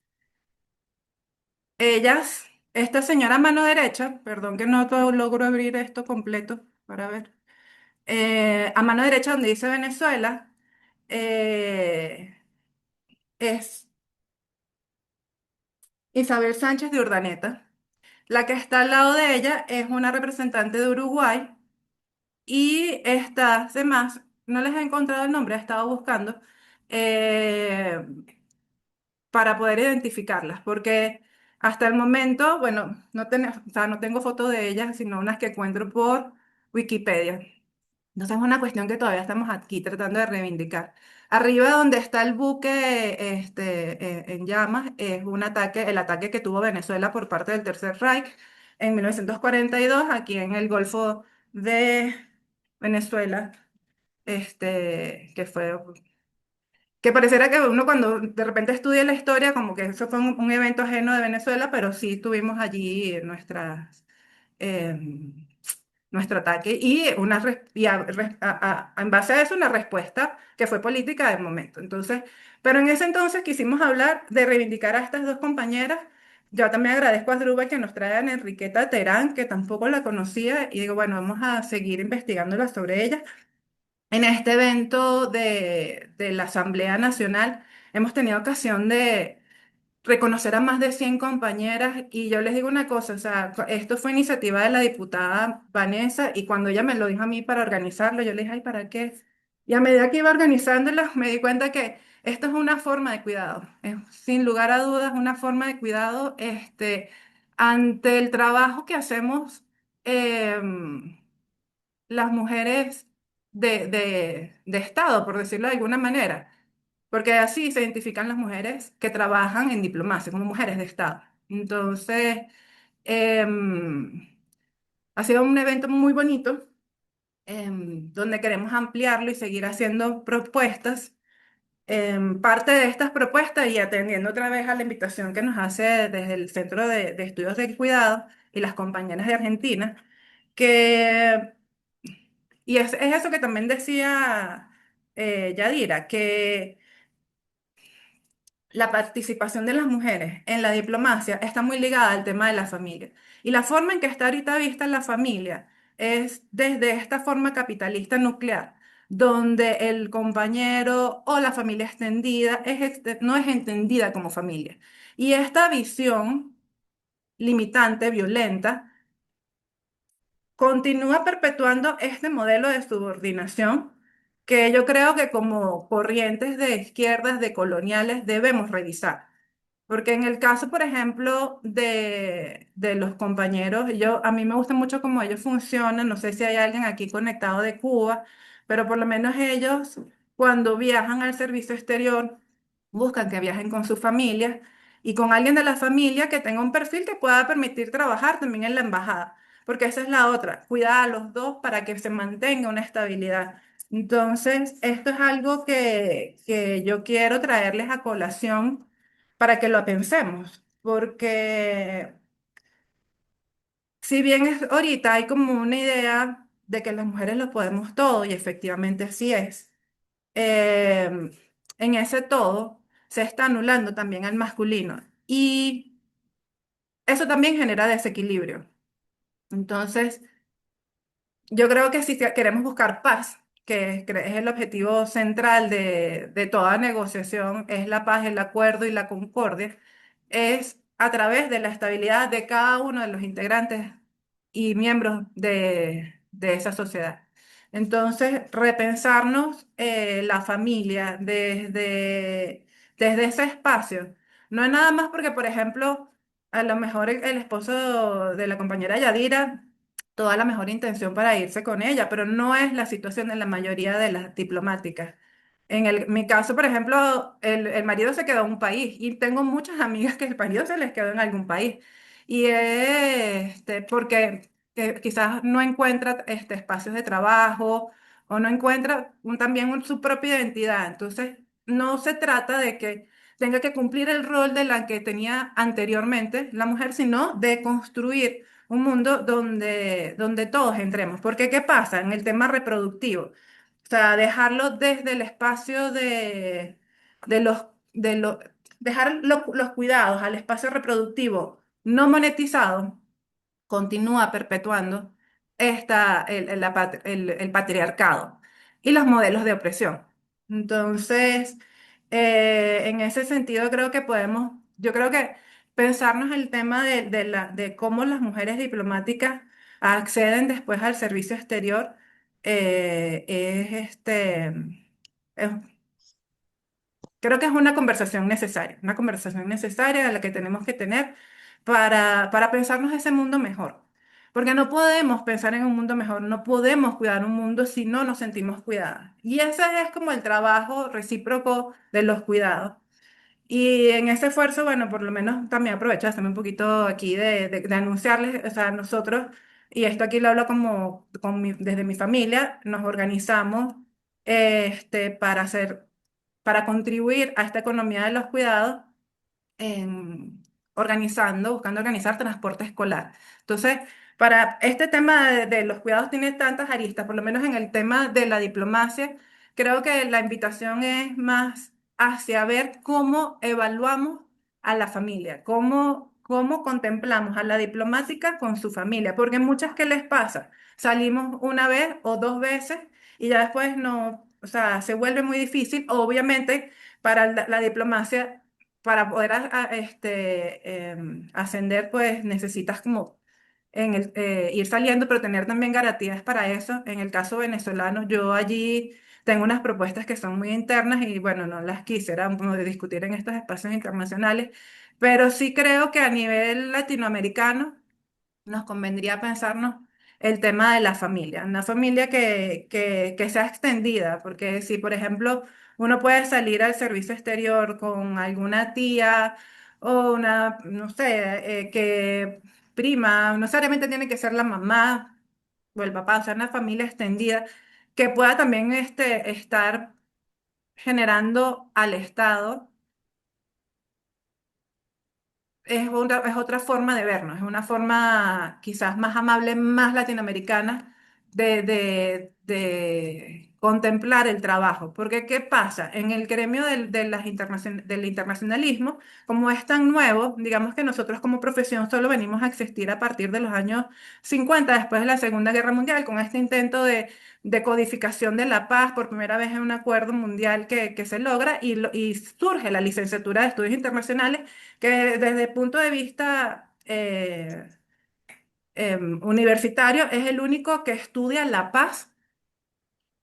Ellas, esta señora a mano derecha, perdón que no logro abrir esto completo para ver, a mano derecha donde dice Venezuela, eh, es Isabel Sánchez de Urdaneta. La que está al lado de ella es una representante de Uruguay y estas demás, no les he encontrado el nombre, he estado buscando eh, para poder identificarlas, porque hasta el momento, bueno, o sea, no tengo foto de ellas, sino unas que encuentro por Wikipedia. Entonces es una cuestión que todavía estamos aquí tratando de reivindicar. Arriba donde está el buque en llamas es el ataque que tuvo Venezuela por parte del Tercer Reich en 1942 aquí en el Golfo de Venezuela, que pareciera que uno cuando de repente estudia la historia, como que eso fue un evento ajeno de Venezuela, pero sí tuvimos allí em, nuestro ataque y, en base a eso una respuesta que fue política del momento. Entonces, pero en ese entonces quisimos hablar de reivindicar a estas dos compañeras. Yo también agradezco a Druba que nos trae a Enriqueta Terán, que tampoco la conocía, y digo, bueno, vamos a seguir investigándola sobre ella. En este evento de la Asamblea Nacional hemos tenido ocasión de reconocer a más de 100 compañeras y yo les digo una cosa, o sea, esto fue iniciativa de la diputada Vanessa y cuando ella me lo dijo a mí para organizarlo, yo le dije, ay, ¿para qué? Y a medida que iba organizándolas me di cuenta que esto es una forma de cuidado, es, sin lugar a dudas una forma de cuidado ante el trabajo que hacemos las mujeres de Estado, por decirlo de alguna manera, porque así se identifican las mujeres que trabajan en diplomacia como mujeres de Estado. Entonces, em, ha sido un evento muy bonito, donde queremos ampliarlo y seguir haciendo propuestas. Parte de estas propuestas y atendiendo otra vez a la invitación que nos hace desde el Centro de Estudios del Cuidado y las compañeras de Argentina, que Y es eso que también decía Yadira, que la participación de las mujeres en la diplomacia está muy ligada al tema de la familia. Y la forma en que está ahorita vista la familia es desde esta forma capitalista nuclear, donde el compañero o la familia extendida no es entendida como familia. Y esta visión limitante, violenta, continúa perpetuando este modelo de subordinación que yo creo que como corrientes de izquierdas, de coloniales, debemos revisar. Porque en el caso, por ejemplo, de los compañeros, a mí me gusta mucho cómo ellos funcionan. No sé si hay alguien aquí conectado de Cuba, pero por lo menos ellos, cuando viajan al servicio exterior, buscan que viajen con su familia y con alguien de la familia que tenga un perfil que pueda permitir trabajar también en la embajada. Porque esa es la otra, cuidar a los dos para que se mantenga una estabilidad. Entonces, esto es algo que yo quiero traerles a colación para que lo pensemos, porque si bien ahorita hay como una idea de que las mujeres lo podemos todo, y efectivamente así es, eh, en ese todo se está anulando también al masculino y eso también genera desequilibrio. Entonces, yo creo que si queremos buscar paz, que es el objetivo central de toda negociación, es la paz, el acuerdo y la concordia, es a través de la estabilidad de cada uno de los integrantes y miembros de esa sociedad. Entonces, repensarnos la familia desde ese espacio. No es nada más porque, por ejemplo, a lo mejor el esposo de la compañera Yadira toda la mejor intención para irse con ella, pero no es la situación de la mayoría de las diplomáticas. Mi caso, por ejemplo, el marido se quedó en un país y tengo muchas amigas que el marido se les quedó en algún país. Y porque quizás no encuentra espacios de trabajo o no encuentra también su propia identidad. Entonces, no se trata de que tenga que cumplir el rol de la que tenía anteriormente la mujer, sino de construir un mundo donde todos entremos. Porque, ¿qué pasa en el tema reproductivo? O sea, dejarlo desde el espacio de dejar los cuidados al espacio reproductivo no monetizado continúa perpetuando el patriarcado y los modelos de opresión. Entonces, en ese sentido yo creo que pensarnos el tema de cómo las mujeres diplomáticas acceden después al servicio exterior es creo que es una conversación necesaria a la que tenemos que tener para pensarnos ese mundo mejor. Porque no podemos pensar en un mundo mejor, no podemos cuidar un mundo si no nos sentimos cuidadas. Y ese es como el trabajo recíproco de los cuidados. Y en ese esfuerzo, bueno, por lo menos también aprovecho de hacerme un poquito aquí de anunciarles, o sea, nosotros, y esto aquí lo hablo como, desde mi familia, nos organizamos para contribuir a esta economía de los cuidados en, buscando organizar transporte escolar. Entonces, para este tema de los cuidados tiene tantas aristas, por lo menos en el tema de la diplomacia, creo que la invitación es más hacia ver cómo evaluamos a la familia, cómo contemplamos a la diplomática con su familia, porque muchas que les pasa, salimos una vez o dos veces y ya después no, o sea, se vuelve muy difícil, obviamente para la diplomacia para poder ascender, pues necesitas como ir saliendo, pero tener también garantías para eso. En el caso venezolano, yo allí tengo unas propuestas que son muy internas y bueno, no las quisiera como de discutir en estos espacios internacionales, pero sí creo que a nivel latinoamericano nos convendría pensarnos el tema de la familia, una familia que sea extendida, porque si, por ejemplo, uno puede salir al servicio exterior con alguna tía o una, no sé, que prima, no necesariamente tiene que ser la mamá o el papá, o sea, una familia extendida que pueda también estar generando al Estado es otra forma de vernos, es una forma quizás más amable, más latinoamericana de contemplar el trabajo. Porque, ¿qué pasa? En el gremio del internacionalismo, como es tan nuevo, digamos que nosotros como profesión solo venimos a existir a partir de los años 50, después de la Segunda Guerra Mundial, con este intento de codificación de la paz, por primera vez en un acuerdo mundial que se logra, y surge la licenciatura de Estudios Internacionales, que desde el punto de vista universitario es el único que estudia la paz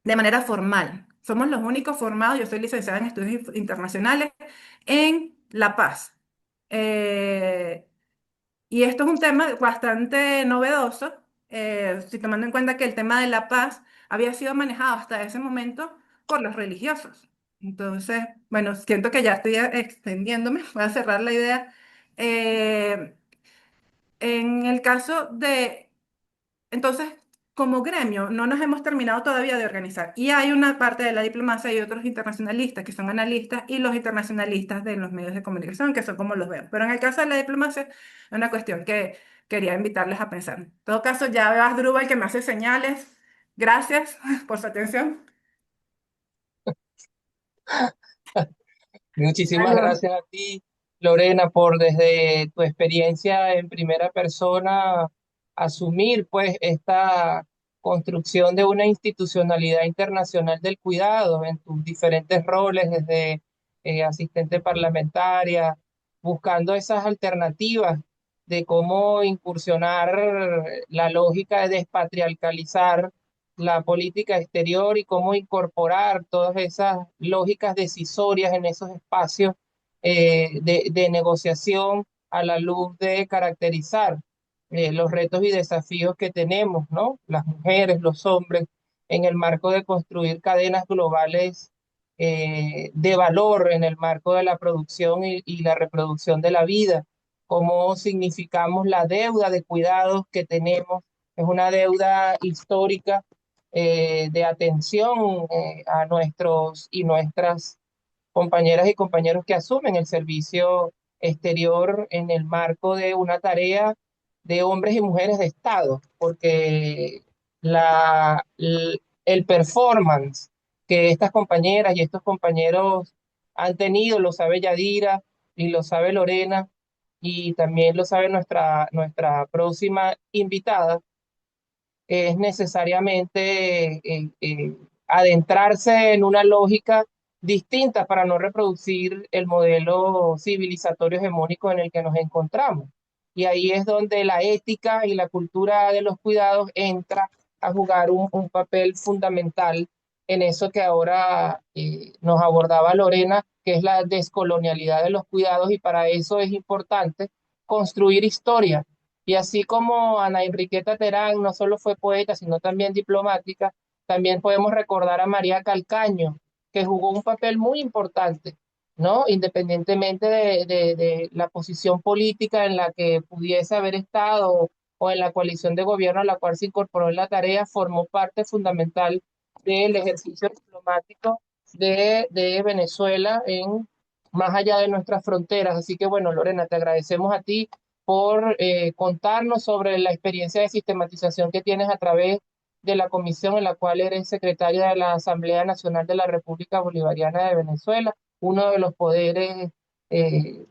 de manera formal. Somos los únicos formados, yo soy licenciada en Estudios Internacionales, en La Paz. Eh, y esto es un tema bastante novedoso, si tomando en cuenta que el tema de la paz había sido manejado hasta ese momento por los religiosos. Entonces, bueno, siento que ya estoy extendiéndome, voy a cerrar la idea. Eh, en el caso de, entonces, como gremio, no nos hemos terminado todavía de organizar. Y hay una parte de la diplomacia y otros internacionalistas que son analistas y los internacionalistas de los medios de comunicación, que son como los veo. Pero en el caso de la diplomacia, es una cuestión que quería invitarles a pensar. En todo caso, ya veo a Asdrúbal que me hace señales. Gracias por su atención. Muchísimas Aló. gracias a ti, Lorena, por desde tu experiencia en primera persona asumir pues esta construcción de una institucionalidad internacional del cuidado en tus diferentes roles, desde asistente parlamentaria, buscando esas alternativas de cómo incursionar la lógica de despatriarcalizar la política exterior y cómo incorporar todas esas lógicas decisorias en esos espacios de negociación a la luz de caracterizar los retos y desafíos que tenemos, ¿no? Las mujeres, los hombres, en el marco de construir cadenas globales de valor, en el marco de la producción y la reproducción de la vida, cómo significamos la deuda de cuidados que tenemos, es una deuda histórica de atención a nuestros y nuestras compañeras y compañeros que asumen el servicio exterior en el marco de una tarea de hombres y mujeres de Estado, porque el performance que estas compañeras y estos compañeros han tenido, lo sabe Yadira y lo sabe Lorena, y también lo sabe nuestra próxima invitada, es necesariamente adentrarse en una lógica distinta para no reproducir el modelo civilizatorio hegemónico en el que nos encontramos. Y ahí es donde la ética y la cultura de los cuidados entra a jugar un papel fundamental en eso que ahora nos abordaba Lorena, que es la descolonialidad de los cuidados, y para eso es importante construir historia y así como Ana Enriqueta Terán no solo fue poeta, sino también diplomática, también podemos recordar a María Calcaño, que jugó un papel muy importante, ¿no? Independientemente de la posición política en la que pudiese haber estado o en la coalición de gobierno a la cual se incorporó en la tarea, formó parte fundamental del ejercicio diplomático de Venezuela en más allá de nuestras fronteras. Así que bueno, Lorena, te agradecemos a ti por contarnos sobre la experiencia de sistematización que tienes a través de la comisión en la cual eres secretaria de la Asamblea Nacional de la República Bolivariana de Venezuela, uno de los poderes que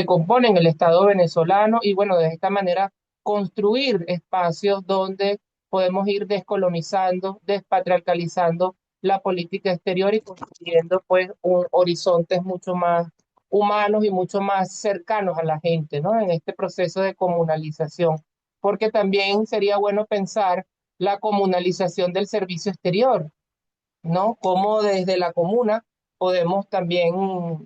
componen el Estado venezolano, y bueno, de esta manera construir espacios donde podemos ir descolonizando, despatriarcalizando la política exterior y construyendo pues horizontes mucho más humanos y mucho más cercanos a la gente, ¿no? En este proceso de comunalización, porque también sería bueno pensar la comunalización del servicio exterior, ¿no? Cómo desde la comuna podemos también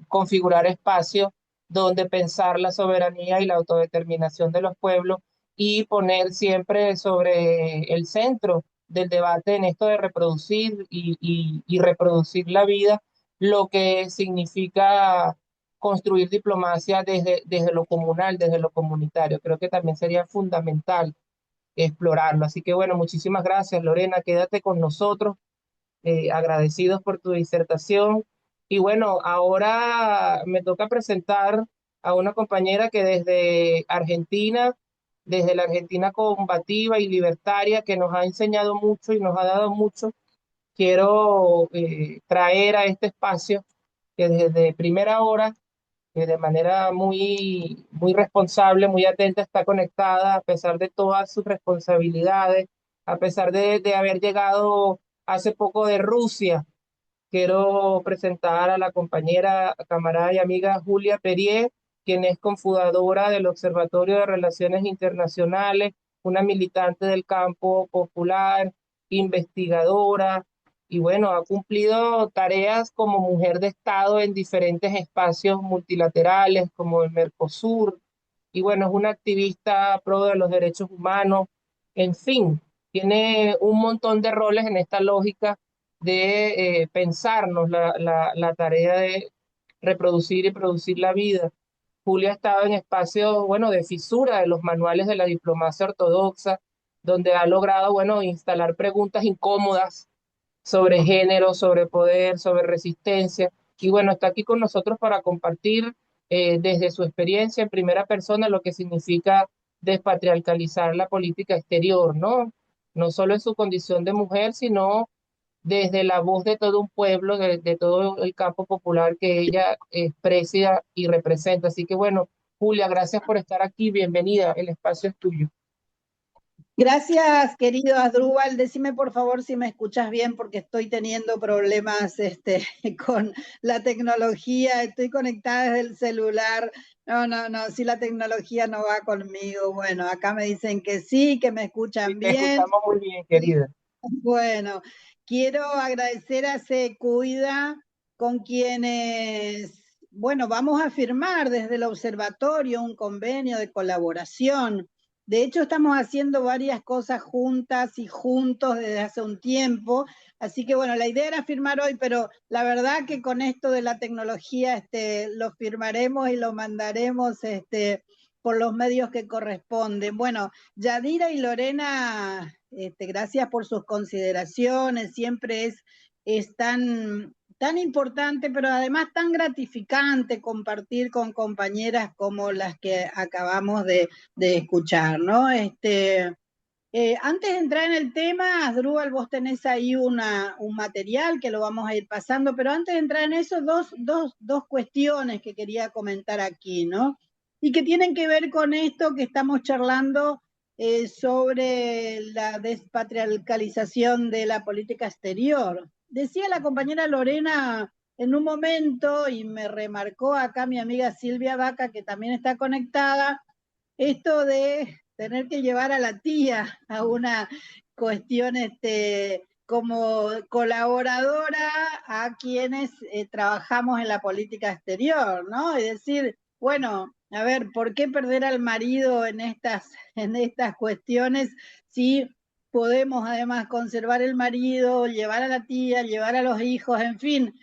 configurar espacios donde pensar la soberanía y la autodeterminación de los pueblos y poner siempre sobre el centro del debate en esto de reproducir y reproducir la vida, lo que significa construir diplomacia desde lo comunal, desde lo comunitario. Creo que también sería fundamental explorarlo. Así que bueno, muchísimas gracias, Lorena. Quédate con nosotros, agradecidos por tu disertación. Y bueno, ahora me toca presentar a una compañera que desde Argentina desde la Argentina combativa y libertaria, que nos ha enseñado mucho y nos ha dado mucho, quiero traer a este espacio que desde primera hora, que de manera muy responsable, muy atenta, está conectada a pesar de todas sus responsabilidades, a pesar de haber llegado hace poco de Rusia. Quiero presentar a la compañera, camarada y amiga Julia Perier, quien es cofundadora del Observatorio de Relaciones Internacionales, una militante del campo popular, investigadora, y bueno, ha cumplido tareas como mujer de Estado en diferentes espacios multilaterales, como el Mercosur, y bueno, es una activista pro de los derechos humanos, en fin, tiene un montón de roles en esta lógica de pensarnos la tarea de reproducir y producir la vida. Julia ha estado en espacios, bueno, de fisura de los manuales de la diplomacia ortodoxa, donde ha logrado, bueno, instalar preguntas incómodas sobre género, sobre poder, sobre resistencia. Y bueno, está aquí con nosotros para compartir desde su experiencia en primera persona lo que significa despatriarcalizar la política exterior, ¿no? No solo en su condición de mujer, sino desde la voz de todo un pueblo, de todo el campo popular que ella expresa y representa. Así que bueno, Julia, gracias por estar aquí, bienvenida, el espacio es tuyo. Gracias, querido Asdrúbal. Decime por favor si me escuchas bien porque estoy teniendo problemas con la tecnología. Estoy conectada desde el celular. No, si la tecnología no va conmigo. Bueno, acá me dicen que sí, que me Sí, escuchan te bien. escuchamos muy bien, querida. Bueno, quiero agradecer a Se Cuida, con quienes, bueno, vamos a firmar desde el observatorio un convenio de colaboración. De hecho, estamos haciendo varias cosas juntas y juntos desde hace un tiempo. Así que, bueno, la idea era firmar hoy, pero la verdad que con esto de la tecnología lo firmaremos y lo mandaremos por los medios que corresponden. Bueno, Yadira y Lorena, gracias por sus consideraciones, siempre es tan importante, pero además tan gratificante compartir con compañeras como las que acabamos de escuchar, ¿no? Antes de entrar en el tema, Asdrúbal, vos tenés ahí un material que lo vamos a ir pasando, pero antes de entrar en eso, dos cuestiones que quería comentar aquí, ¿no? Y que tienen que ver con esto que estamos charlando sobre la despatriarcalización de la política exterior. Decía la compañera Lorena en un momento, y me remarcó acá mi amiga Silvia Vaca, que también está conectada, esto de tener que llevar a la tía a una cuestión como colaboradora a quienes trabajamos en la política exterior, ¿no? Es decir, bueno, a ver, ¿por qué perder al marido en estas cuestiones si podemos además conservar el marido, llevar a la tía, llevar a los hijos, en fin?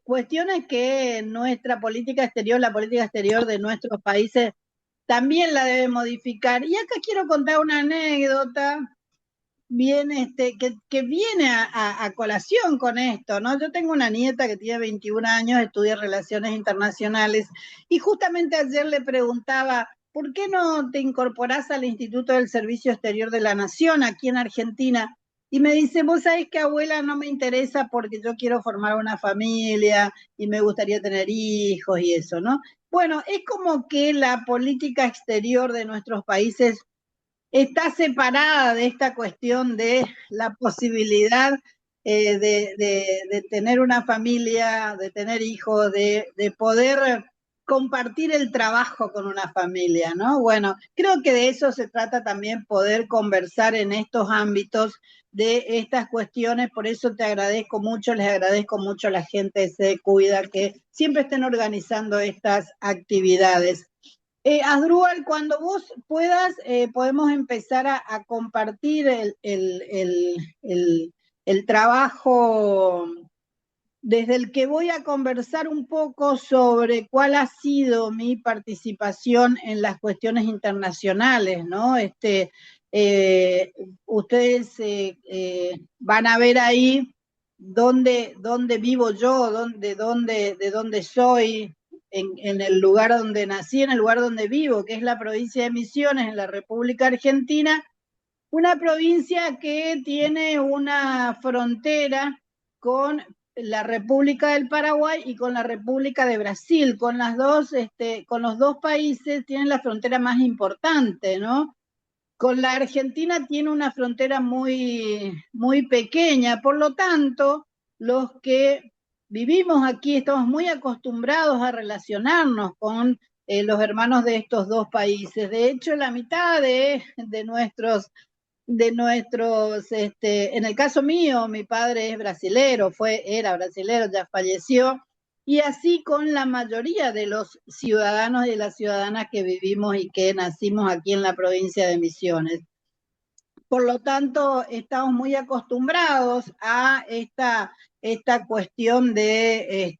Cuestiones que nuestra política exterior, la política exterior de nuestros países también la debe modificar. Y acá quiero contar una anécdota bien, que viene a colación con esto, ¿no? Yo tengo una nieta que tiene 21 años, estudia Relaciones Internacionales, y justamente ayer le preguntaba, ¿por qué no te incorporás al Instituto del Servicio Exterior de la Nación aquí en Argentina? Y me dice, vos sabés que abuela no me interesa porque yo quiero formar una familia y me gustaría tener hijos y eso, ¿no? Bueno, es como que la política exterior de nuestros países está separada de esta cuestión de la posibilidad de tener una familia, de tener hijos, de poder compartir el trabajo con una familia, ¿no? Bueno, creo que de eso se trata también, poder conversar en estos ámbitos de estas cuestiones. Por eso te agradezco mucho, les agradezco mucho a la gente de Se Cuida que siempre estén organizando estas actividades. Asdrúbal, cuando vos puedas, podemos empezar a compartir el trabajo desde el que voy a conversar un poco sobre cuál ha sido mi participación en las cuestiones internacionales, ¿no? Ustedes van a ver ahí dónde vivo yo, de dónde soy, en el lugar donde nací, en el lugar donde vivo, que es la provincia de Misiones, en la República Argentina, una provincia que tiene una frontera con la República del Paraguay y con la República de Brasil, con los dos países tienen la frontera más importante, ¿no? Con la Argentina tiene una frontera muy, muy pequeña, por lo tanto, los que vivimos aquí estamos muy acostumbrados a relacionarnos con los hermanos de estos dos países. De hecho, la mitad de nuestros, en el caso mío, mi padre es brasilero, era brasilero, ya falleció, y así con la mayoría de los ciudadanos y de las ciudadanas que vivimos y que nacimos aquí en la provincia de Misiones. Por lo tanto, estamos muy acostumbrados a esta cuestión de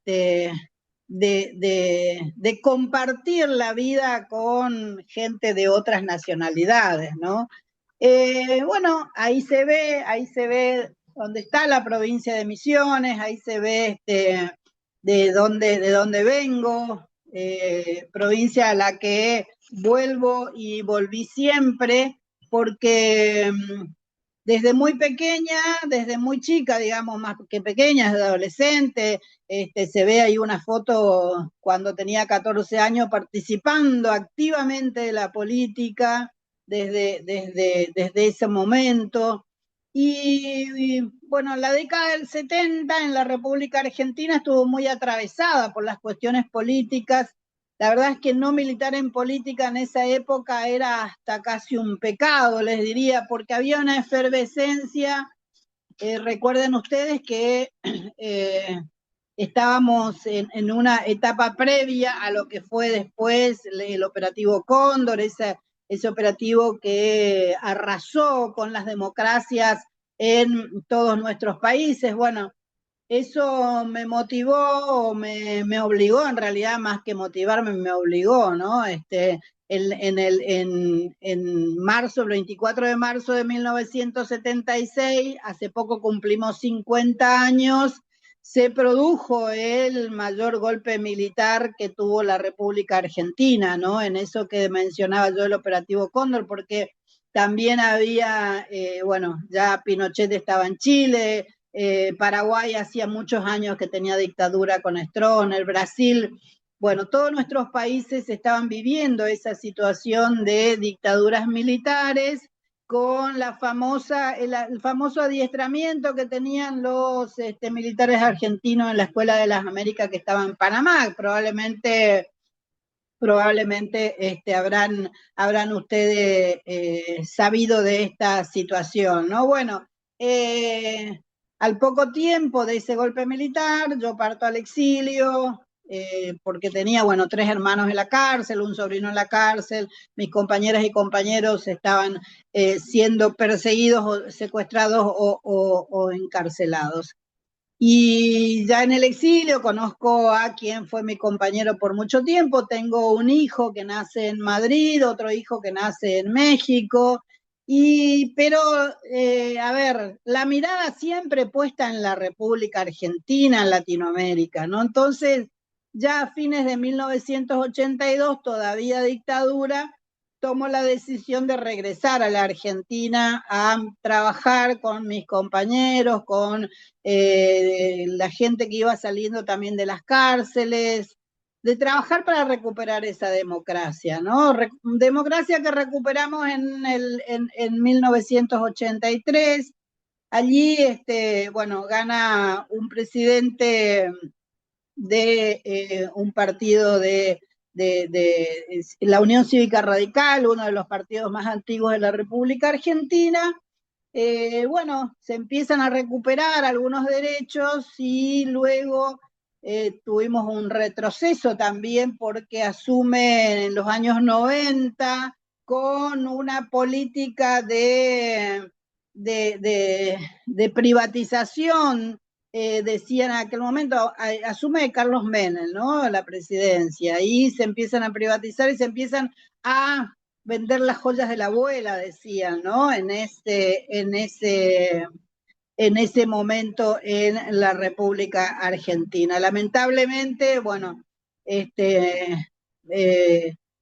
compartir la vida con gente de otras nacionalidades, ¿no? Bueno, ahí se ve dónde está la provincia de Misiones, ahí se ve de dónde vengo, provincia a la que vuelvo y volví siempre, porque desde muy pequeña, desde muy chica, digamos, más que pequeña, desde adolescente, se ve ahí una foto cuando tenía 14 años participando activamente de la política, desde ese momento. Y bueno, la década del 70 en la República Argentina estuvo muy atravesada por las cuestiones políticas. La verdad es que no militar en política en esa época era hasta casi un pecado, les diría, porque había una efervescencia. Recuerden ustedes que estábamos en una etapa previa a lo que fue después el operativo Cóndor, ese operativo que arrasó con las democracias en todos nuestros países. Bueno, eso me motivó, me obligó, en realidad, más que motivarme, me obligó, ¿no? En marzo, el 24 de marzo de 1976, hace poco cumplimos 50 años, se produjo el mayor golpe militar que tuvo la República Argentina, ¿no? En eso que mencionaba yo, el operativo Cóndor, porque también había, bueno, ya Pinochet estaba en Chile, Paraguay hacía muchos años que tenía dictadura con Stroessner, Brasil, bueno, todos nuestros países estaban viviendo esa situación de dictaduras militares con el famoso adiestramiento que tenían los militares argentinos en la Escuela de las Américas que estaba en Panamá. Probablemente habrán ustedes sabido de esta situación, ¿no? Bueno, al poco tiempo de ese golpe militar, yo parto al exilio, porque tenía, bueno, 3 hermanos en la cárcel, un sobrino en la cárcel, mis compañeras y compañeros estaban siendo perseguidos o secuestrados o encarcelados. Y ya en el exilio conozco a quien fue mi compañero por mucho tiempo, tengo un hijo que nace en Madrid, otro hijo que nace en México, pero a ver, la mirada siempre puesta en la República Argentina, en Latinoamérica, ¿no? Entonces, ya a fines de 1982, todavía dictadura, tomo la decisión de regresar a la Argentina a trabajar con mis compañeros, con la gente que iba saliendo también de las cárceles, de trabajar para recuperar esa democracia, ¿no? Democracia que recuperamos en 1983. Allí, bueno, gana un presidente de un partido de la Unión Cívica Radical, uno de los partidos más antiguos de la República Argentina. Bueno, se empiezan a recuperar algunos derechos y luego tuvimos un retroceso también porque asume en los años 90 con una política de privatización. Decían en aquel momento, asume Carlos Menem, ¿no? La presidencia, y se empiezan a privatizar y se empiezan a vender las joyas de la abuela, decían, ¿no? En ese momento en la República Argentina. Lamentablemente, bueno,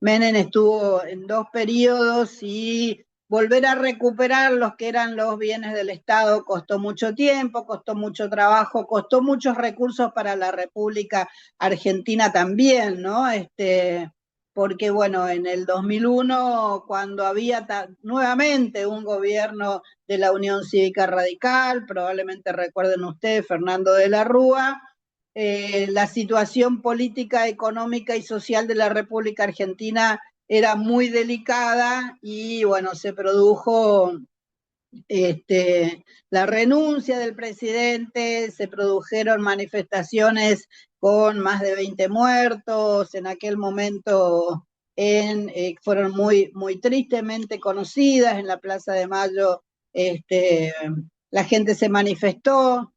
Menem estuvo en 2 periodos y volver a recuperar los que eran los bienes del Estado costó mucho tiempo, costó mucho trabajo, costó muchos recursos para la República Argentina también, ¿no? Porque bueno, en el 2001, cuando había nuevamente un gobierno de la Unión Cívica Radical, probablemente recuerden ustedes, Fernando de la Rúa, la situación política, económica y social de la República Argentina era muy delicada y bueno, se produjo la renuncia del presidente, se produjeron manifestaciones con más de 20 muertos, en aquel momento fueron muy tristemente conocidas, en la Plaza de Mayo la gente se manifestó.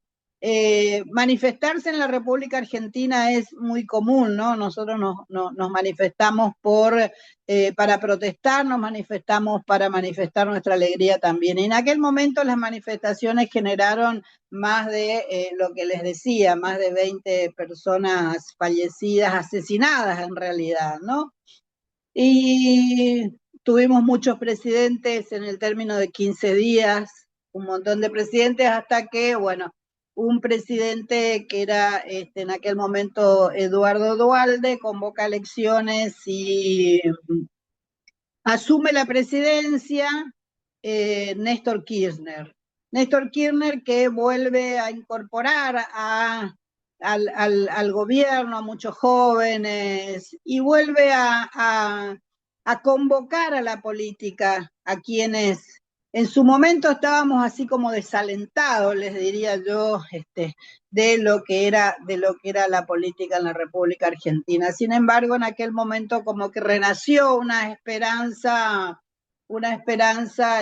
Manifestarse en la República Argentina es muy común, ¿no? Nosotros nos manifestamos para protestar, nos manifestamos para manifestar nuestra alegría también. Y en aquel momento las manifestaciones generaron más de, lo que les decía, más de 20 personas fallecidas, asesinadas en realidad, ¿no? Y tuvimos muchos presidentes en el término de 15 días, un montón de presidentes, hasta que, bueno, un presidente que era en aquel momento Eduardo Duhalde convoca elecciones y asume la presidencia Néstor Kirchner. Néstor Kirchner que vuelve a incorporar al gobierno, a muchos jóvenes, y vuelve a convocar a la política, a quienes en su momento estábamos así como desalentados, les diría yo, de lo que era la política en la República Argentina. Sin embargo, en aquel momento como que renació una esperanza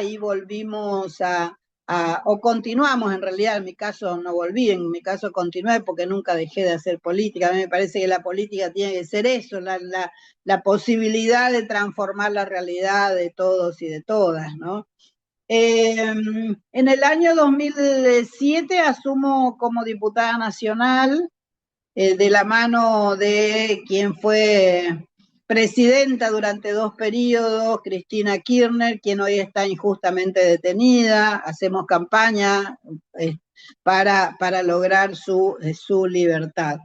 y volvimos o continuamos, en realidad en mi caso no volví, en mi caso continué porque nunca dejé de hacer política. A mí me parece que la política tiene que ser eso, la posibilidad de transformar la realidad de todos y de todas, ¿no? En el año 2007 asumo como diputada nacional, de la mano de quien fue presidenta durante 2 periodos, Cristina Kirchner, quien hoy está injustamente detenida. Hacemos campaña para lograr su libertad.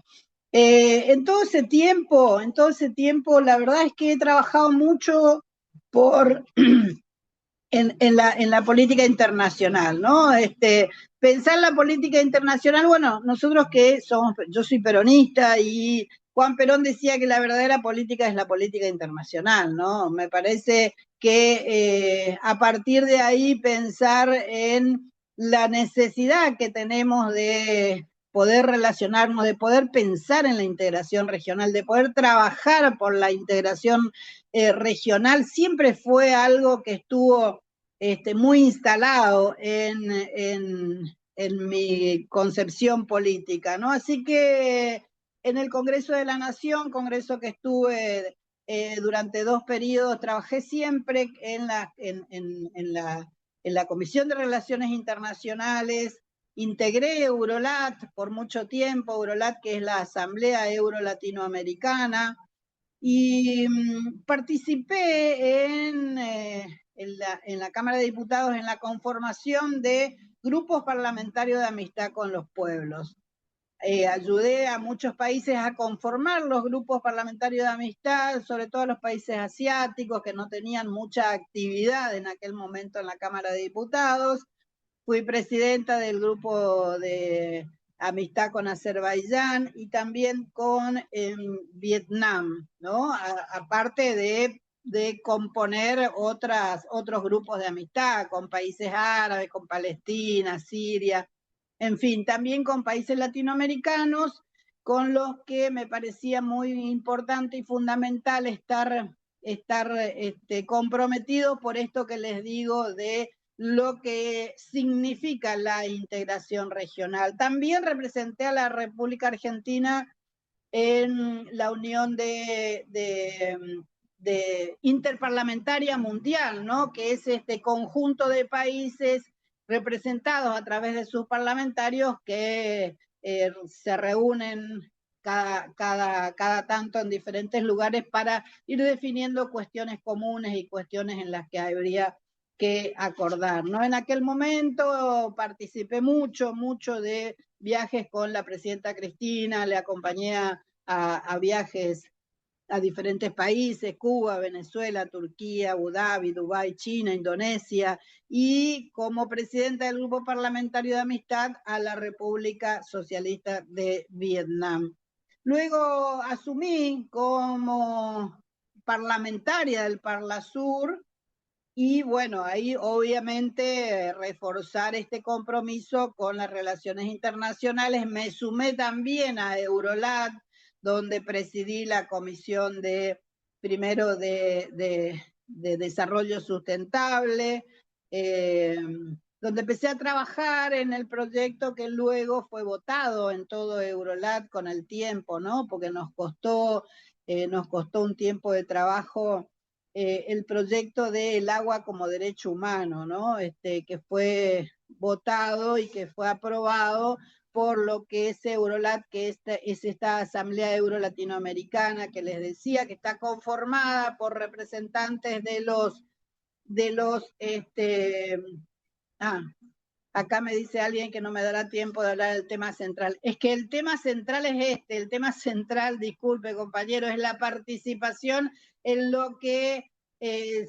En todo ese tiempo, la verdad es que he trabajado mucho en la política internacional, ¿no? Pensar la política internacional, bueno, nosotros yo soy peronista y Juan Perón decía que la verdadera política es la política internacional, ¿no? Me parece que a partir de ahí pensar en la necesidad que tenemos de poder relacionarnos, de poder pensar en la integración regional, de poder trabajar por la integración regional, siempre fue algo que estuvo muy instalado en mi concepción política, ¿no? Así que en el Congreso de la Nación, congreso que estuve durante 2 periodos, trabajé siempre en la Comisión de Relaciones Internacionales, integré Eurolat por mucho tiempo, Eurolat que es la Asamblea Euro-Latinoamericana, y participé en la Cámara de Diputados en la conformación de grupos parlamentarios de amistad con los pueblos. Ayudé a muchos países a conformar los grupos parlamentarios de amistad, sobre todo los países asiáticos que no tenían mucha actividad en aquel momento en la Cámara de Diputados. Fui presidenta del grupo de amistad con Azerbaiyán y también con Vietnam, ¿no? Aparte de componer otros grupos de amistad con países árabes, con Palestina, Siria, en fin, también con países latinoamericanos, con los que me parecía muy importante y fundamental estar comprometido por esto que les digo de lo que significa la integración regional. También representé a la República Argentina en la Unión de Interparlamentaria Mundial, ¿no? Que es este conjunto de países representados a través de sus parlamentarios que se reúnen cada tanto en diferentes lugares para ir definiendo cuestiones comunes y cuestiones en las que habría que acordar, ¿no? En aquel momento participé mucho de viajes con la presidenta Cristina, le acompañé a viajes a diferentes países, Cuba, Venezuela, Turquía, Abu Dhabi, Dubái, China, Indonesia, y como presidenta del Grupo Parlamentario de Amistad a la República Socialista de Vietnam. Luego asumí como parlamentaria del Parlasur, y bueno, ahí obviamente reforzar este compromiso con las relaciones internacionales. Me sumé también a Eurolat, donde presidí la comisión primero de desarrollo sustentable, donde empecé a trabajar en el proyecto que luego fue votado en todo Eurolat con el tiempo, ¿no? Porque nos costó un tiempo de trabajo el proyecto del agua como derecho humano, ¿no? Que fue votado y que fue aprobado por lo que es Eurolat, que es esta Asamblea Euro-Latinoamericana que les decía, que está conformada por representantes acá me dice alguien que no me dará tiempo de hablar del tema central. Es que el tema central es el tema central, disculpe compañero, es la participación en lo que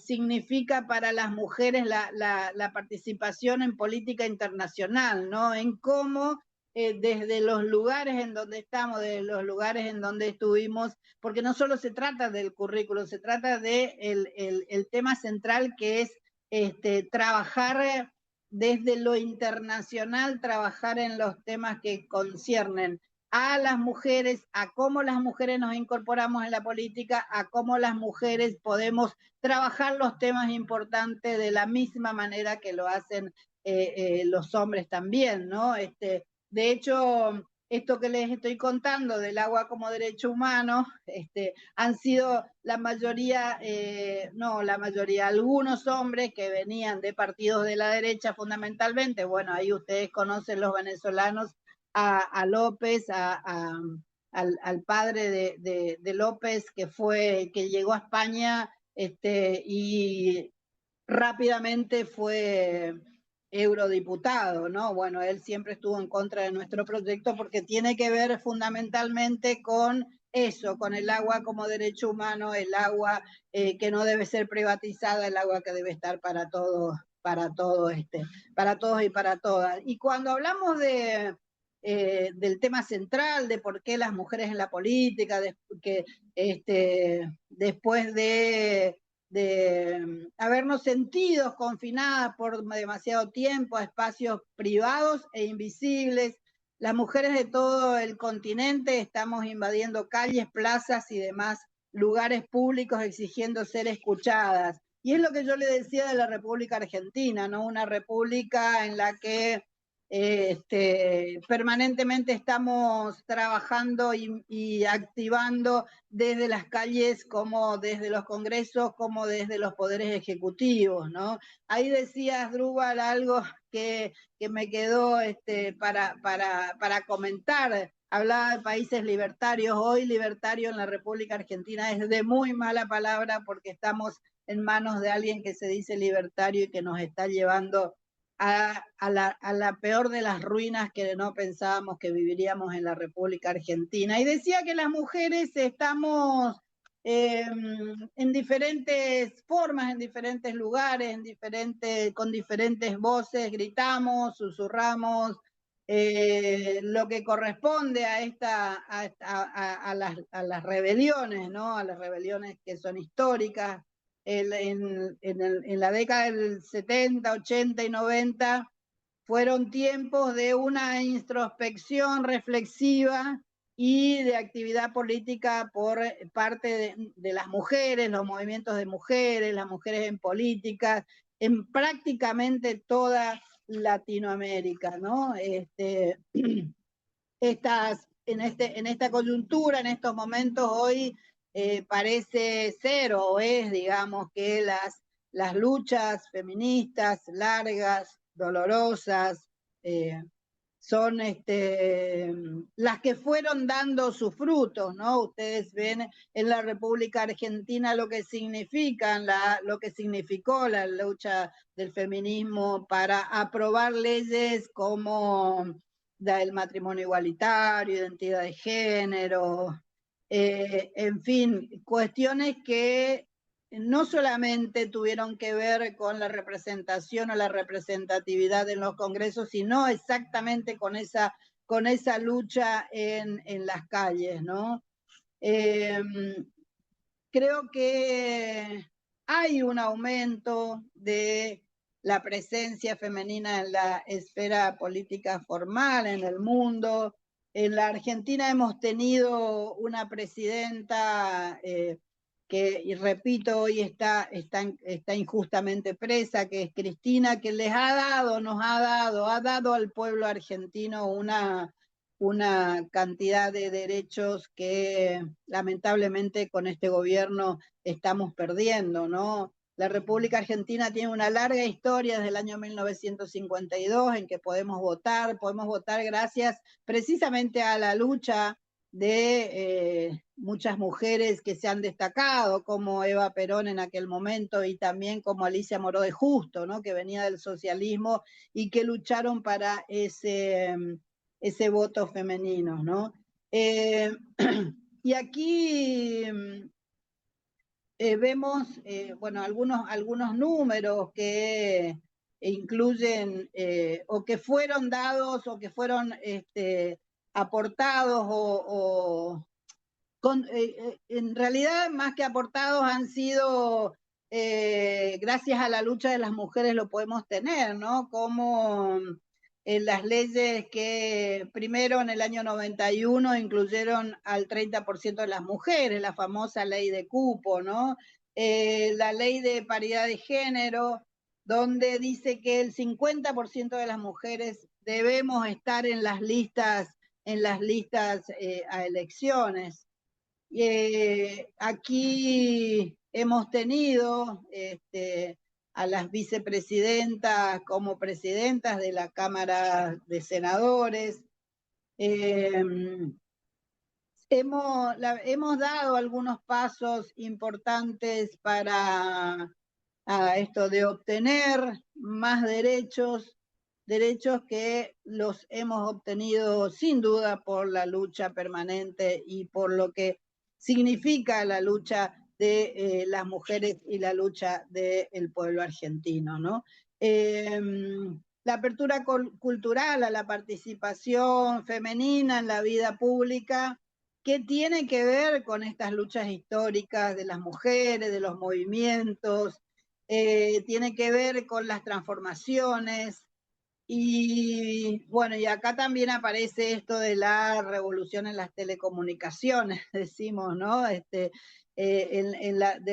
significa para las mujeres la participación en política internacional, ¿no? En cómo desde los lugares en donde estamos, desde los lugares en donde estuvimos, porque no solo se trata del currículo, se trata de el tema central que es trabajar desde lo internacional, trabajar en los temas que conciernen a las mujeres, a cómo las mujeres nos incorporamos en la política, a cómo las mujeres podemos trabajar los temas importantes de la misma manera que lo hacen los hombres también, ¿no? De hecho, esto que les estoy contando del agua como derecho humano, han sido la mayoría, algunos hombres que venían de partidos de la derecha fundamentalmente. Bueno, ahí ustedes conocen los venezolanos a López, al padre de López, que llegó a España y rápidamente fue eurodiputado, ¿no? Bueno, él siempre estuvo en contra de nuestro proyecto porque tiene que ver fundamentalmente con eso, con el agua como derecho humano, el agua que no debe ser privatizada, el agua que debe estar para todos y para todas. Y cuando hablamos del tema central, de por qué las mujeres en la política, después de habernos sentido confinadas por demasiado tiempo a espacios privados e invisibles. Las mujeres de todo el continente estamos invadiendo calles, plazas y demás lugares públicos exigiendo ser escuchadas. Y es lo que yo le decía de la República Argentina, ¿no? Una república en la que permanentemente estamos trabajando y activando desde las calles, como desde los congresos, como desde los poderes ejecutivos, ¿no? Ahí decía Asdrúbal algo que me quedó para comentar. Hablaba de países libertarios. Hoy libertario en la República Argentina es de muy mala palabra porque estamos en manos de alguien que se dice libertario y que nos está llevando a la peor de las ruinas que no pensábamos que viviríamos en la República Argentina. Y decía que las mujeres estamos en diferentes formas, en diferentes lugares, con diferentes voces, gritamos, susurramos, lo que corresponde a las rebeliones, ¿no? A las rebeliones que son históricas. En la década del 70, 80 y 90 fueron tiempos de una introspección reflexiva y de actividad política por parte de las mujeres, los movimientos de mujeres, las mujeres en política, en prácticamente toda Latinoamérica, ¿no? En esta coyuntura, en estos momentos, hoy parece ser o es, digamos, que las luchas feministas largas, dolorosas, son las que fueron dando sus frutos, ¿no? Ustedes ven en la República Argentina lo que lo que significó la lucha del feminismo para aprobar leyes como el matrimonio igualitario, identidad de género, en fin, cuestiones que no solamente tuvieron que ver con la representación o la representatividad en los congresos, sino exactamente con esa lucha en las calles, ¿no? Creo que hay un aumento de la presencia femenina en la esfera política formal en el mundo. En la Argentina hemos tenido una presidenta que, y repito, hoy está injustamente presa, que es Cristina, que nos ha dado al pueblo argentino una cantidad de derechos que lamentablemente con este gobierno estamos perdiendo, ¿no? La República Argentina tiene una larga historia desde el año 1952 en que podemos votar gracias precisamente a la lucha de muchas mujeres que se han destacado, como Eva Perón en aquel momento y también como Alicia Moró de Justo, ¿no? Que venía del socialismo y que lucharon para ese voto femenino, ¿no? Y aquí vemos, bueno, algunos números que incluyen o que fueron dados o que fueron aportados en realidad más que aportados han sido gracias a la lucha de las mujeres lo podemos tener, ¿no? Como las leyes que primero en el año 91 incluyeron al 30% de las mujeres, la famosa ley de cupo, ¿no? La ley de paridad de género, donde dice que el 50% de las mujeres debemos estar en las listas a elecciones. Aquí hemos tenido a las vicepresidentas como presidentas de la Cámara de Senadores. Hemos dado algunos pasos importantes para esto de obtener más derechos que los hemos obtenido sin duda por la lucha permanente y por lo que significa la lucha de las mujeres y la lucha del pueblo argentino, ¿no? La apertura cultural a la participación femenina en la vida pública, que tiene que ver con estas luchas históricas de las mujeres, de los movimientos, tiene que ver con las transformaciones. Y bueno, y acá también aparece esto de la revolución en las telecomunicaciones, decimos, ¿no? De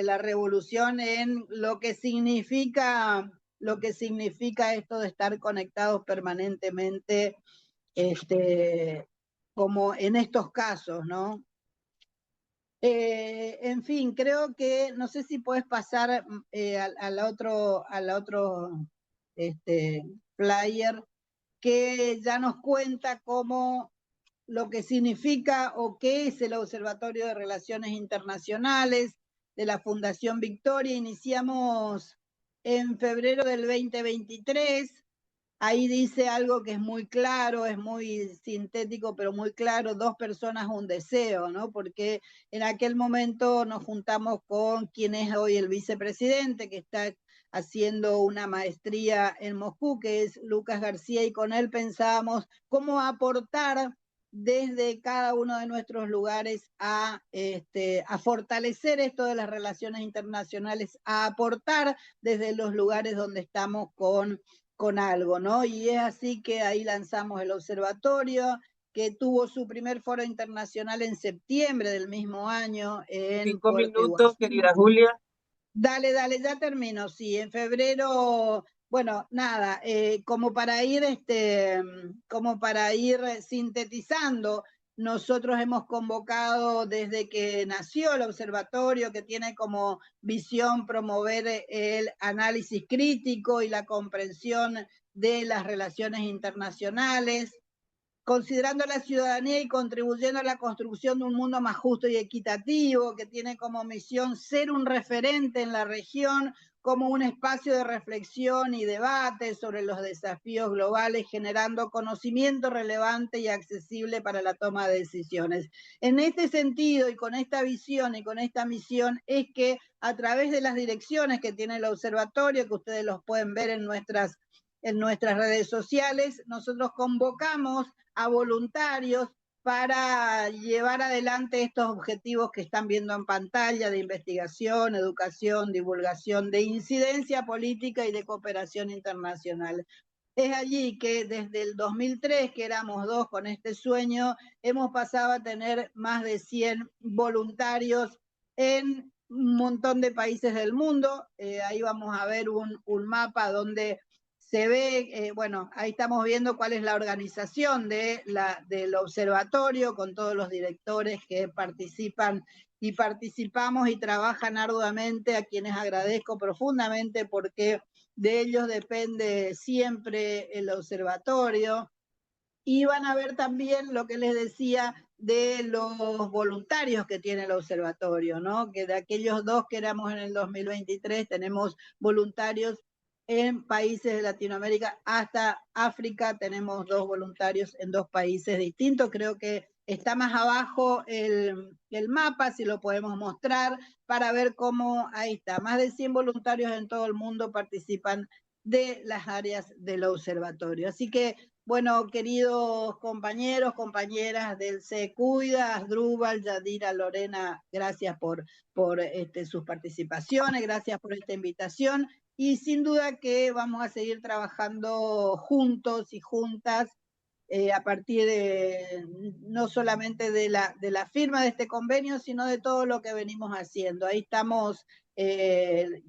la revolución en lo que significa esto de estar conectados permanentemente, como en estos casos, ¿no? En fin, creo que, no sé si puedes pasar al otro flyer, que ya nos cuenta cómo lo que significa o qué es el Observatorio de Relaciones Internacionales de la Fundación Victoria. Iniciamos en febrero del 2023. Ahí dice algo que es muy claro, es muy sintético, pero muy claro: 2 personas, un deseo, ¿no? Porque en aquel momento nos juntamos con quien es hoy el vicepresidente, que está haciendo una maestría en Moscú, que es Lucas García, y con él pensábamos cómo aportar desde cada uno de nuestros lugares a fortalecer esto de las relaciones internacionales, a aportar desde los lugares donde estamos con algo, ¿no? Y es así que ahí lanzamos el observatorio, que tuvo su primer foro internacional en septiembre del mismo año en 5 Puerto minutos, Iguazú. querida Julia. Dale, ya termino, sí, en febrero, bueno, nada, como para ir sintetizando, nosotros hemos convocado desde que nació el observatorio, que tiene como visión promover el análisis crítico y la comprensión de las relaciones internacionales. considerando a la ciudadanía y contribuyendo a la construcción de un mundo más justo y equitativo, que tiene como misión ser un referente en la región, como un espacio de reflexión y debate sobre los desafíos globales, generando conocimiento relevante y accesible para la toma de decisiones. En este sentido, y con esta visión y con esta misión, es que a través de las direcciones que tiene el observatorio, que ustedes los pueden ver en nuestras redes sociales, nosotros convocamos a voluntarios para llevar adelante estos objetivos que están viendo en pantalla de investigación, educación, divulgación, de incidencia política y de cooperación internacional. Es allí que desde el 2003, que éramos 2 con este sueño, hemos pasado a tener más de 100 voluntarios en un montón de países del mundo. Ahí vamos a ver un mapa donde se ve, bueno, ahí estamos viendo cuál es la organización del observatorio, con todos los directores que participan y participamos y trabajan arduamente, a quienes agradezco profundamente porque de ellos depende siempre el observatorio. Y van a ver también lo que les decía de los voluntarios que tiene el observatorio, ¿no? Que de aquellos 2 que éramos en el 2023, tenemos voluntarios en países de Latinoamérica hasta África, tenemos 2 voluntarios en 2 países distintos. Creo que está más abajo el mapa, si lo podemos mostrar, para ver cómo, ahí está, más de 100 voluntarios en todo el mundo participan de las áreas del observatorio. Así que, bueno, queridos compañeros, compañeras del Se Cuida, Asdrúbal, Yadira, Lorena, gracias por sus participaciones, gracias por esta invitación, y sin duda que vamos a seguir trabajando juntos y juntas a partir de no solamente de la firma de este convenio, sino de todo lo que venimos haciendo. Ahí estamos,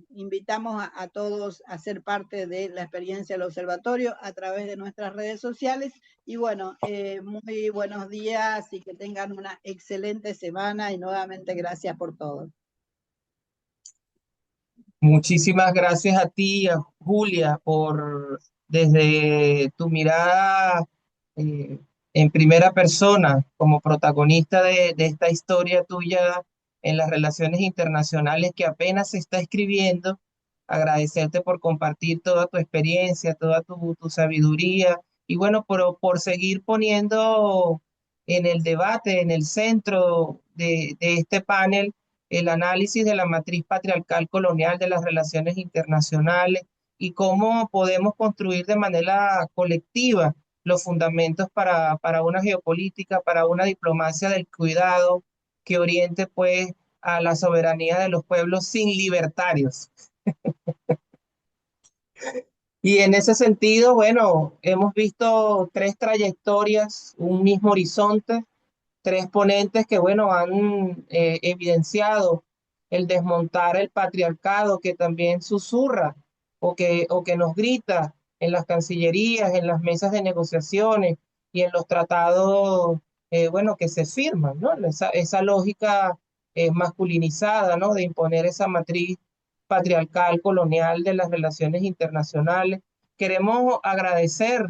invitamos a todos a ser parte de la experiencia del observatorio a través de nuestras redes sociales. Y bueno, muy buenos días y que tengan una excelente semana, y nuevamente gracias por todo. Muchísimas gracias a ti, a Julia, por desde tu mirada eh, en primera persona, como protagonista de esta historia tuya en las relaciones internacionales que apenas se está escribiendo. Agradecerte por compartir toda tu experiencia, toda tu sabiduría y bueno, por seguir poniendo en el debate, en el centro de este panel el análisis de la matriz patriarcal colonial de las relaciones internacionales y cómo podemos construir de manera colectiva los fundamentos para una geopolítica, para una diplomacia del cuidado que oriente pues a la soberanía de los pueblos sin libertarios. Y en ese sentido, bueno, hemos visto 3 trayectorias, un mismo horizonte, 3 ponentes que, bueno, han evidenciado el desmontar el patriarcado que también susurra o que nos grita en las cancillerías, en las mesas de negociaciones y en los tratados, bueno, que se firman, ¿no? Esa lógica masculinizada, ¿no? De imponer esa matriz patriarcal colonial de las relaciones internacionales. Queremos agradecer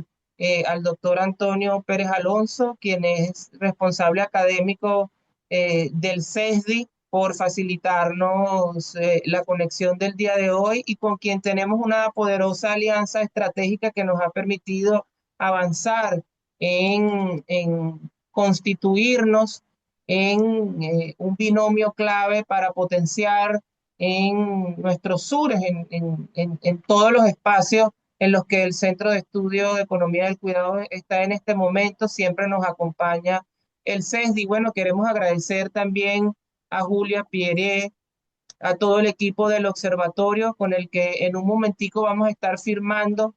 al doctor Antonio Pérez Alonso, quien es responsable académico del CESDI, por facilitarnos la conexión del día de hoy y con quien tenemos una poderosa alianza estratégica que nos ha permitido avanzar en constituirnos en un binomio clave para potenciar en nuestros sures, en todos los espacios en los que el Centro de Estudio de Economía del Cuidado está en este momento. Siempre nos acompaña el CESDI. Bueno, queremos agradecer también a Julia Pierre, a todo el equipo del observatorio con el que en un momentico vamos a estar firmando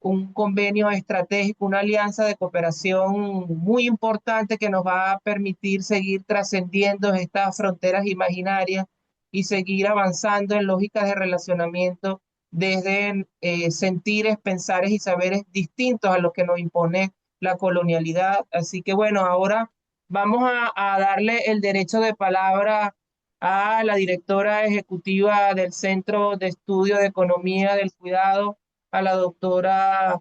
un convenio estratégico, una alianza de cooperación muy importante que nos va a permitir seguir trascendiendo estas fronteras imaginarias y seguir avanzando en lógicas de relacionamiento desde sentires, pensares y saberes distintos a los que nos impone la colonialidad. Así que bueno, ahora vamos a darle el derecho de palabra a la directora ejecutiva del Centro de Estudio de Economía del Cuidado, a la doctora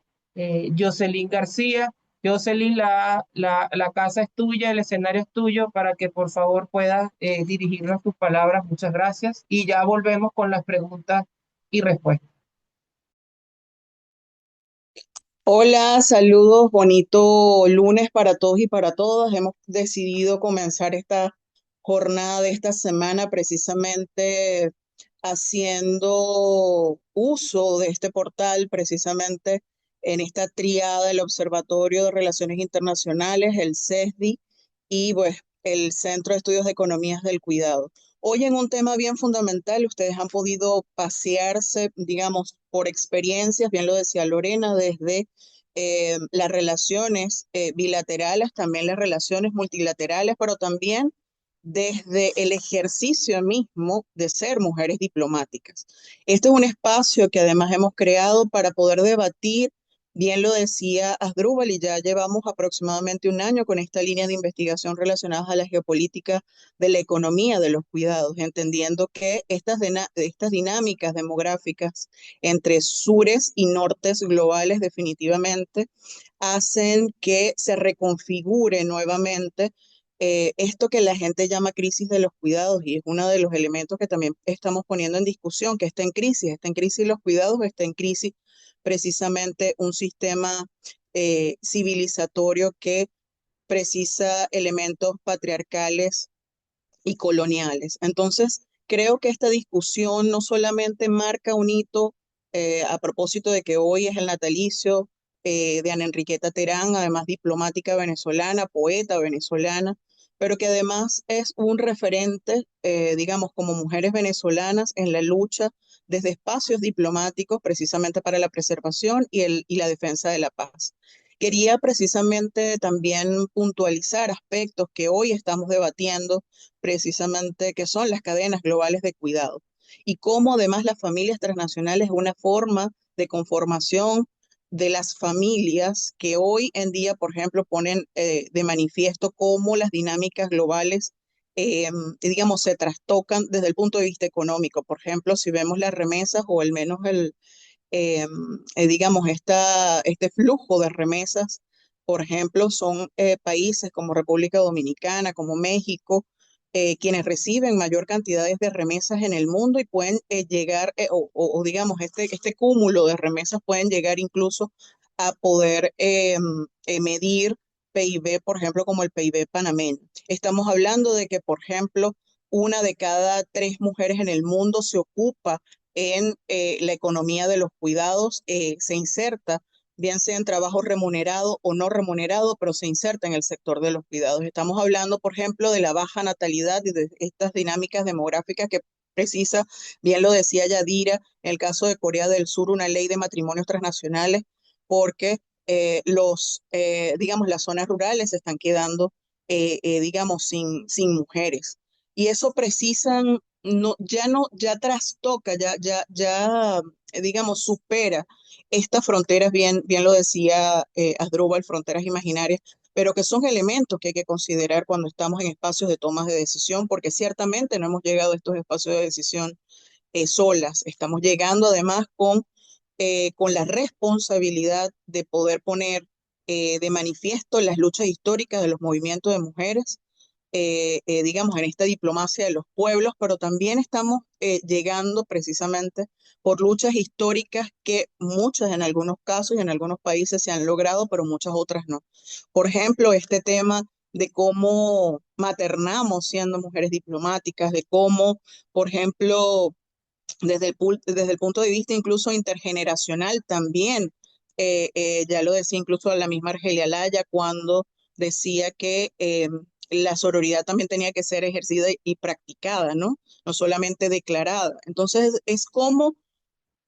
Jocelyn García, Jocelyn, la casa es tuya, el escenario es tuyo para que por favor puedas dirigirnos tus palabras. Muchas gracias. Y ya volvemos con las preguntas y respuestas. Hola, saludos, bonito lunes para todos y para todas. Hemos decidido comenzar esta jornada de esta semana precisamente haciendo uso de este portal, precisamente en esta triada del Observatorio de Relaciones Internacionales, el CESDI y pues el Centro de Estudios de Economías del Cuidado. Hoy en un tema bien fundamental, ustedes han podido pasearse, digamos, por experiencias, bien lo decía Lorena, desde las relaciones bilaterales, también las relaciones multilaterales, pero también desde el ejercicio mismo de ser mujeres diplomáticas. Este es un espacio que además hemos creado para poder debatir, bien lo decía Asdrúbal, y ya llevamos aproximadamente un año con esta línea de investigación relacionada a la geopolítica de la economía de los cuidados, entendiendo que estas dinámicas demográficas entre sures y nortes globales definitivamente hacen que se reconfigure nuevamente esto que la gente llama crisis de los cuidados, y es uno de los elementos que también estamos poniendo en discusión, que está en crisis los cuidados, está en crisis precisamente un sistema civilizatorio que precisa elementos patriarcales y coloniales. Entonces, creo que esta discusión no solamente marca un hito a propósito de que hoy es el natalicio de Ana Enriqueta Terán, además diplomática venezolana, poeta venezolana, pero que además es un referente, digamos, como mujeres venezolanas en la lucha desde espacios diplomáticos precisamente para la preservación y la defensa de la paz. Quería precisamente también puntualizar aspectos que hoy estamos debatiendo, precisamente que son las cadenas globales de cuidado y cómo además las familias transnacionales es una forma de conformación de las familias que hoy en día, por ejemplo, ponen de manifiesto cómo las dinámicas globales, digamos, se trastocan desde el punto de vista económico. Por ejemplo, si vemos las remesas o al menos digamos, este flujo de remesas, por ejemplo, son países como República Dominicana, como México, quienes reciben mayor cantidades de remesas en el mundo y pueden llegar, o digamos, este cúmulo de remesas pueden llegar incluso a poder medir PIB, por ejemplo, como el PIB panameño. Estamos hablando de que, por ejemplo, una de cada tres mujeres en el mundo se ocupa en la economía de los cuidados, se inserta, bien sea en trabajo remunerado o no remunerado, pero se inserta en el sector de los cuidados. Estamos hablando, por ejemplo, de la baja natalidad y de estas dinámicas demográficas que precisa, bien lo decía Yadira, en el caso de Corea del Sur, una ley de matrimonios transnacionales, porque digamos, las zonas rurales se están quedando, digamos, sin mujeres. Y eso precisan no, ya trastoca, digamos, supera estas fronteras, bien lo decía Asdrúbal, fronteras imaginarias, pero que son elementos que hay que considerar cuando estamos en espacios de tomas de decisión, porque ciertamente no hemos llegado a estos espacios de decisión solas, estamos llegando además con la responsabilidad de poder poner de manifiesto las luchas históricas de los movimientos de mujeres, digamos, en esta diplomacia de los pueblos, pero también estamos llegando precisamente por luchas históricas que muchas en algunos casos y en algunos países se han logrado, pero muchas otras no. Por ejemplo, este tema de cómo maternamos siendo mujeres diplomáticas, de cómo, por ejemplo, desde el punto de vista incluso intergeneracional también, ya lo decía incluso la misma Argelia Laya cuando decía que la sororidad también tenía que ser ejercida y practicada, ¿no? No solamente declarada. Entonces, es como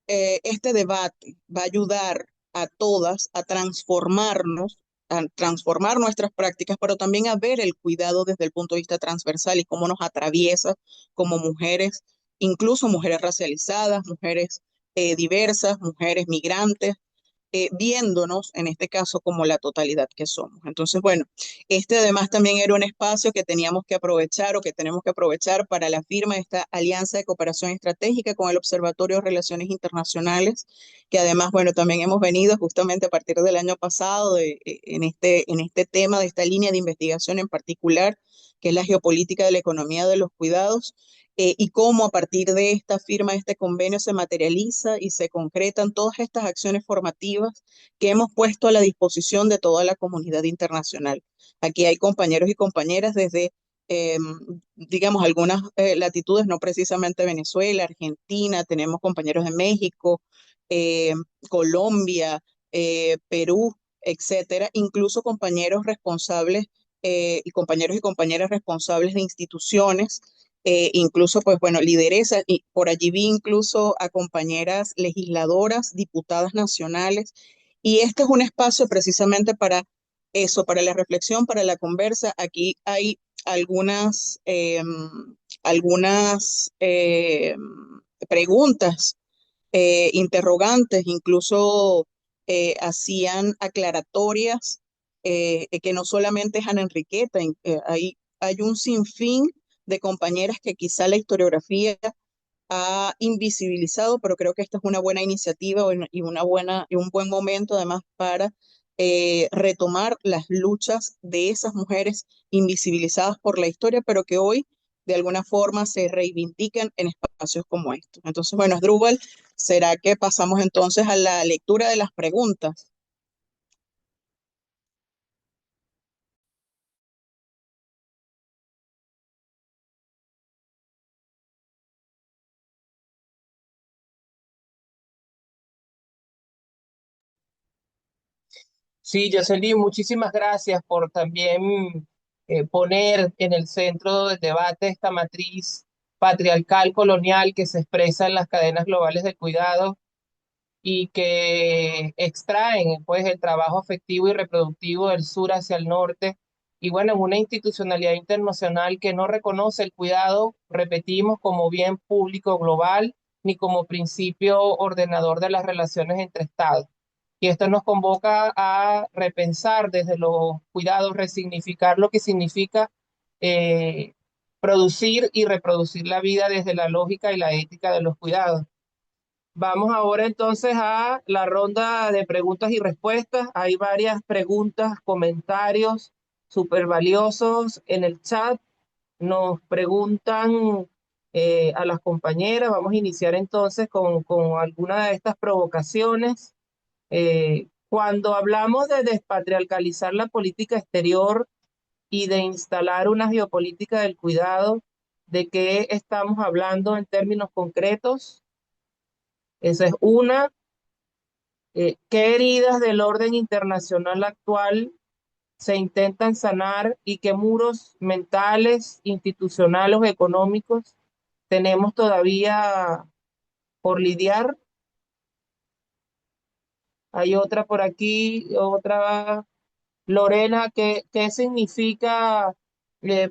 este debate va a ayudar a todas a transformar nuestras prácticas, pero también a ver el cuidado desde el punto de vista transversal y cómo nos atraviesa como mujeres, incluso mujeres racializadas, mujeres diversas, mujeres migrantes, viéndonos en este caso como la totalidad que somos. Entonces, bueno, este además también era un espacio que teníamos que aprovechar o que tenemos que aprovechar para la firma de esta alianza de cooperación estratégica con el Observatorio de Relaciones Internacionales, que además, bueno, también hemos venido justamente a partir del año pasado en este tema de esta línea de investigación en particular, que es la geopolítica de la economía de los cuidados, y cómo a partir de esta firma, de este convenio, se materializa y se concretan todas estas acciones formativas que hemos puesto a la disposición de toda la comunidad internacional. Aquí hay compañeros y compañeras desde, eh, digamos, algunas latitudes, no precisamente Venezuela, Argentina, tenemos compañeros de México, eh, Colombia, Perú, etcétera, incluso compañeros responsables y compañeros y compañeras responsables de instituciones, incluso, pues bueno, lideresas, y por allí vi incluso a compañeras legisladoras, diputadas nacionales, y este es un espacio precisamente para eso, para la reflexión, para la conversa. Aquí hay algunas, preguntas, interrogantes, incluso hacían aclaratorias, que no solamente es Ana Enriqueta, hay un sinfín de compañeras que quizá la historiografía ha invisibilizado, pero creo que esta es una buena iniciativa y un buen momento además para retomar las luchas de esas mujeres invisibilizadas por la historia, pero que hoy de alguna forma se reivindican en espacios como estos. Entonces, bueno, Asdrúbal, ¿será que pasamos entonces a la lectura de las preguntas? Sí, Jocelyn, muchísimas gracias por también poner en el centro del debate esta matriz patriarcal colonial que se expresa en las cadenas globales de cuidado y que extraen pues el trabajo afectivo y reproductivo del sur hacia el norte. Y bueno, en una institucionalidad internacional que no reconoce el cuidado, repetimos, como bien público global, ni como principio ordenador de las relaciones entre Estados. Y esto nos convoca a repensar desde los cuidados, resignificar lo que significa eh, producir y reproducir la vida desde la lógica y la ética de los cuidados. Vamos ahora entonces a la ronda de preguntas y respuestas. Hay varias preguntas, comentarios súper valiosos en el chat. Nos preguntan a las compañeras. Vamos a iniciar entonces con alguna de estas provocaciones. Cuando hablamos de despatriarcalizar la política exterior y de instalar una geopolítica del cuidado, ¿de qué estamos hablando en términos concretos? Esa es una. ¿Qué heridas del orden internacional actual se intentan sanar y qué muros mentales, institucionales o económicos tenemos todavía por lidiar? Hay otra por aquí, otra. Lorena, ¿qué significa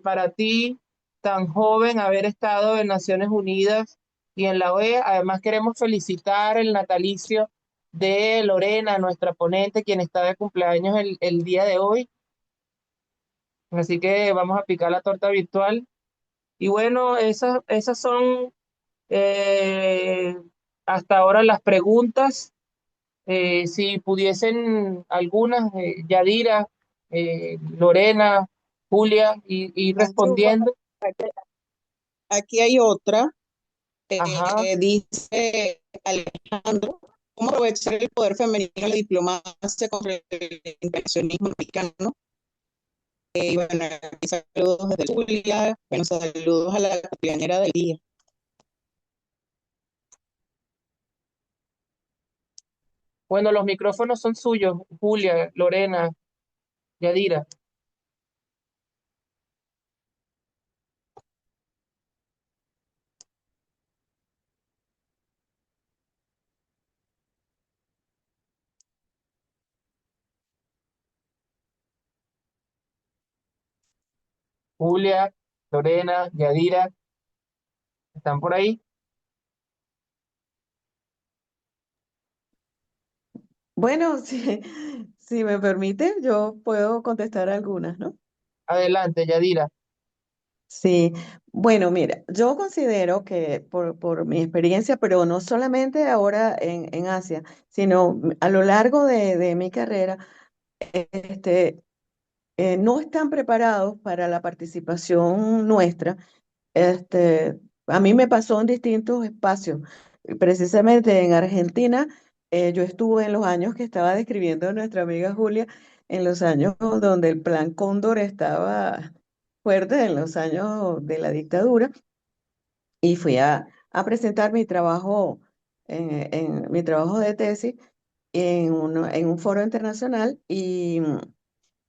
para ti tan joven haber estado en Naciones Unidas y en la OEA? Además, queremos felicitar el natalicio de Lorena, nuestra ponente, quien está de cumpleaños el día de hoy. Así que vamos a picar la torta virtual. Y bueno, esas son eh, hasta ahora las preguntas. Si pudiesen algunas, Yadira, Lorena, Julia, ir Asdrúbal, respondiendo. aquí hay otra. Ajá. Dice Alejandro, ¿cómo aprovechar el poder femenino en la diplomacia contra el intervencionismo mexicano? Y bueno, aquí saludos desde Zulia, bueno, saludos a la cumpleañera del día. Bueno, los micrófonos son suyos, Julia, Lorena, Yadira. Julia, Lorena, Yadira, ¿están por ahí? Bueno, si me permite, yo puedo contestar algunas, ¿no? Adelante, Yadira. Sí, bueno, mira, yo considero que por mi experiencia, pero no solamente ahora en Asia, sino a lo largo de mi carrera, este, no están preparados para la participación nuestra. Este, a mí me pasó en distintos espacios. Precisamente en Argentina, yo estuve en los años que estaba describiendo nuestra amiga Julia, en los años donde el Plan Cóndor estaba fuerte, en los años de la dictadura, y fui a presentar mi trabajo, en mi trabajo de tesis en un foro internacional y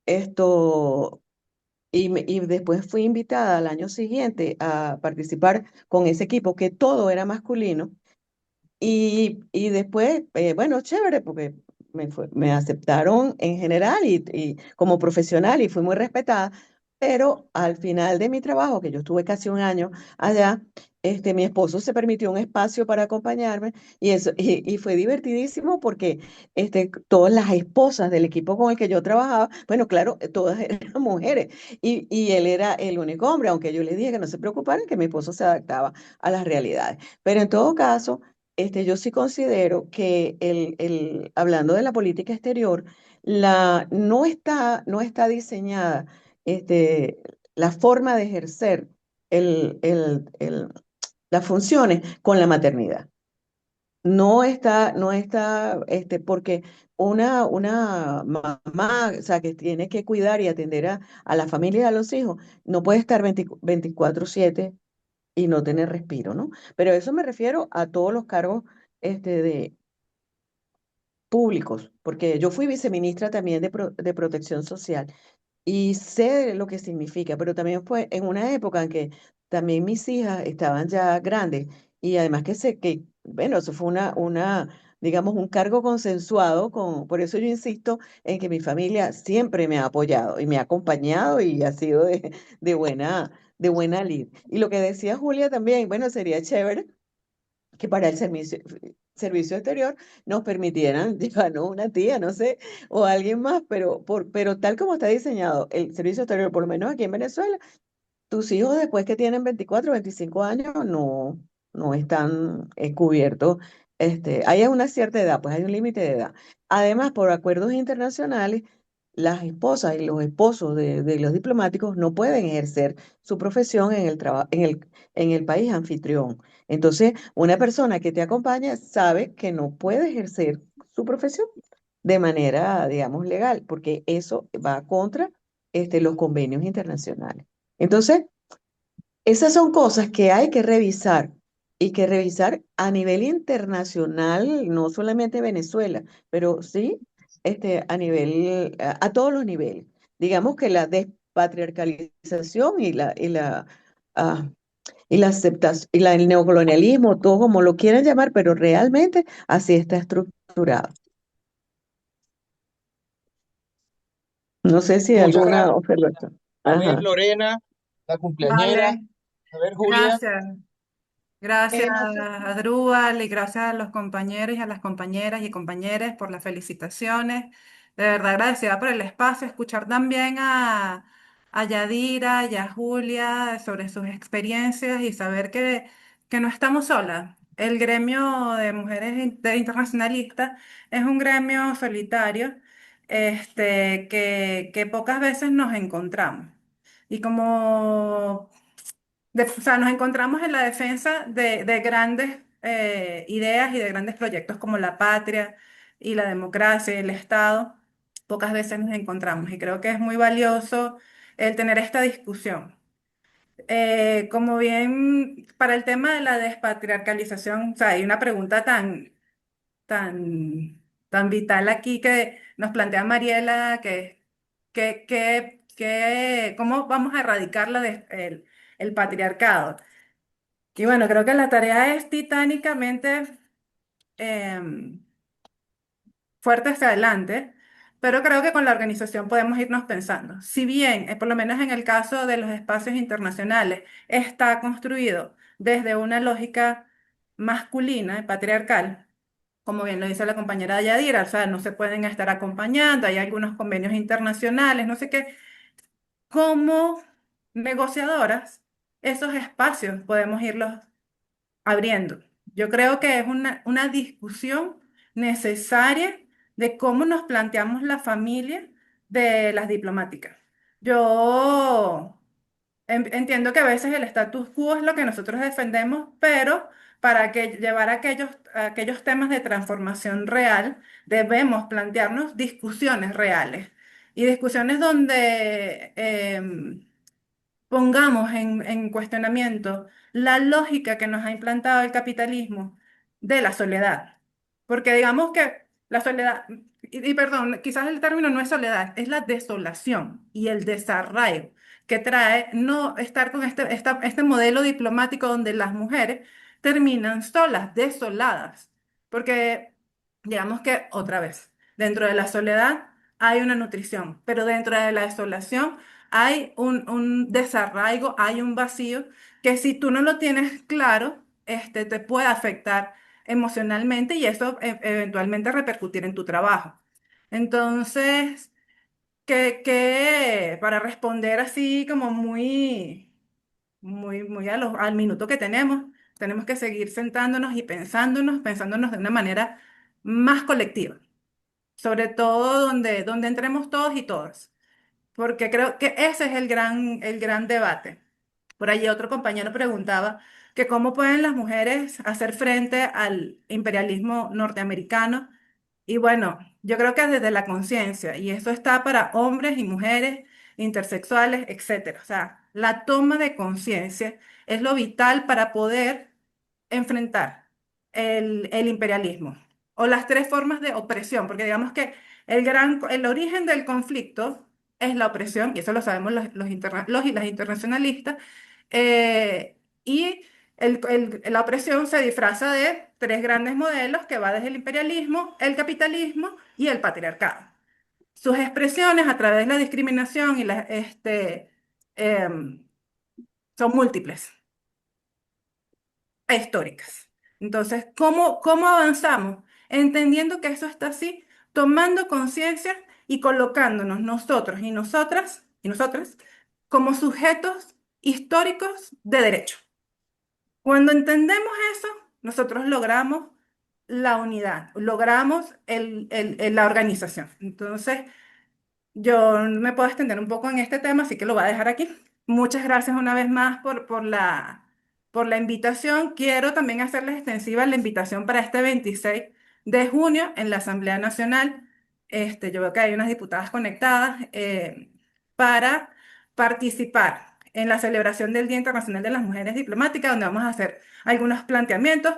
esto y después fui invitada al año siguiente a participar con ese equipo, que todo era masculino. Y después, bueno, chévere, porque me aceptaron en general y como profesional y fui muy respetada, pero al final de mi trabajo, que yo estuve casi un año allá, mi esposo se permitió un espacio para acompañarme y fue divertidísimo porque todas las esposas del equipo con el que yo trabajaba, bueno, claro, todas eran mujeres y él era el único hombre, aunque yo le dije que no se preocuparan, que mi esposo se adaptaba a las realidades. Pero en todo caso, yo sí considero que hablando de la política exterior, no está diseñada este, la forma de ejercer el, el- el- las funciones con la maternidad. No está, porque una mamá, o sea, que tiene que cuidar y atender a la familia y a los hijos, no puede estar 24/7 y no tener respiro, ¿no? Pero eso me refiero a todos los cargos de públicos, porque yo fui viceministra también de Protección Social y sé lo que significa, pero también fue en una época en que también mis hijas estaban ya grandes y además bueno, eso fue digamos, un cargo consensuado por eso yo insisto en que mi familia siempre me ha apoyado y me ha acompañado y ha sido de buena lid. Y lo que decía Julia también, bueno, sería chévere que para el servicio exterior nos permitieran llevarnos una tía, no sé, o alguien más, pero tal como está diseñado el servicio exterior, por lo menos aquí en Venezuela, tus hijos después que tienen 24 o 25 años no están cubiertos. Hay una cierta edad, pues hay un límite de edad. Además, por acuerdos internacionales, las esposas y los esposos de los diplomáticos no pueden ejercer su profesión en el país anfitrión. Entonces, una persona que te acompaña sabe que no puede ejercer su profesión de manera, digamos, legal, porque eso va contra los convenios internacionales. Entonces, esas son cosas que hay que revisar y que revisar a nivel internacional, no solamente Venezuela, pero sí a todos los niveles. Digamos que la despatriarcalización ah, y la aceptación el neocolonialismo, todo como lo quieran llamar, pero realmente así está estructurado. No sé si Muchas alguna gracias. observación. A ver, Ajá. Lorena, la cumpleañera. Vale, A ver, Julia. gracias. Gracias, No sé. Adrúbal, y gracias a los compañeros y a las compañeras y compañeros por las felicitaciones. De verdad agradecida por el espacio, escuchar también a Yadira y a Julia sobre sus experiencias y saber que no estamos solas. El gremio de mujeres internacionalistas es un gremio solitario, que pocas veces nos encontramos. Y como o sea, nos encontramos en la defensa de grandes ideas y de grandes proyectos como la patria y la democracia y el Estado. Pocas veces nos encontramos y creo que es muy valioso el tener esta discusión. Como bien, para el tema de la despatriarcalización, o sea, hay una pregunta tan vital aquí que nos plantea Mariela, ¿cómo vamos a erradicar el patriarcado? Y bueno, creo que la tarea es titánicamente em, fuerte hacia adelante, pero creo que con la organización podemos irnos pensando. Si bien, por lo menos en el caso de los espacios internacionales, está construido desde una lógica masculina, patriarcal, como bien lo dice la compañera Yadira, o sea, no se pueden estar acompañando, hay algunos convenios internacionales, no sé qué. Como negociadoras, esos espacios podemos irlos abriendo. Yo creo que es una discusión necesaria de cómo nos planteamos la familia de las diplomáticas. Yo entiendo que a veces el status quo es lo que nosotros defendemos, pero para que llevar aquellos temas de transformación real, debemos plantearnos discusiones reales y discusiones donde pongamos en cuestionamiento la lógica que nos ha implantado el capitalismo de la soledad. Porque digamos que la soledad, y perdón, quizás el término no es soledad, es la desolación y el desarraigo que trae no estar con este modelo diplomático donde las mujeres terminan solas, desoladas. Porque digamos que otra vez, dentro de la soledad hay una nutrición, pero dentro de la desolación hay un desarraigo, hay un vacío que si tú no lo tienes claro, te puede afectar emocionalmente y eso eventualmente repercutir en tu trabajo. Entonces, para responder así como muy al minuto que tenemos que seguir sentándonos y pensándonos de una manera más colectiva, sobre todo donde entremos todos y todas porque creo que ese es el gran debate. Por allí otro compañero preguntaba que cómo pueden las mujeres hacer frente al imperialismo norteamericano. Y bueno, yo creo que desde la conciencia, y eso está para hombres y mujeres, intersexuales, etcétera. O sea, la toma de conciencia es lo vital para poder enfrentar el imperialismo o las tres formas de opresión, porque digamos que el origen del conflicto es la opresión, y eso lo sabemos los y las internacionalistas, y la opresión se disfraza de tres grandes modelos que va desde el imperialismo, el capitalismo y el patriarcado. Sus expresiones a través de la discriminación em, son múltiples e históricas. Entonces, ¿cómo avanzamos? Entendiendo que eso está así, tomando conciencia y colocándonos nosotros y nosotras como sujetos históricos de derecho. Cuando entendemos eso, nosotros logramos la unidad, logramos la organización. Entonces, yo me puedo extender un poco en este tema, así que lo voy a dejar aquí. Muchas gracias una vez más por la invitación. Quiero también hacerles extensiva la invitación para este 26 de junio en la Asamblea Nacional. Yo veo que hay unas diputadas conectadas para participar en la celebración del Día Internacional de las Mujeres Diplomáticas, donde vamos a hacer algunos planteamientos.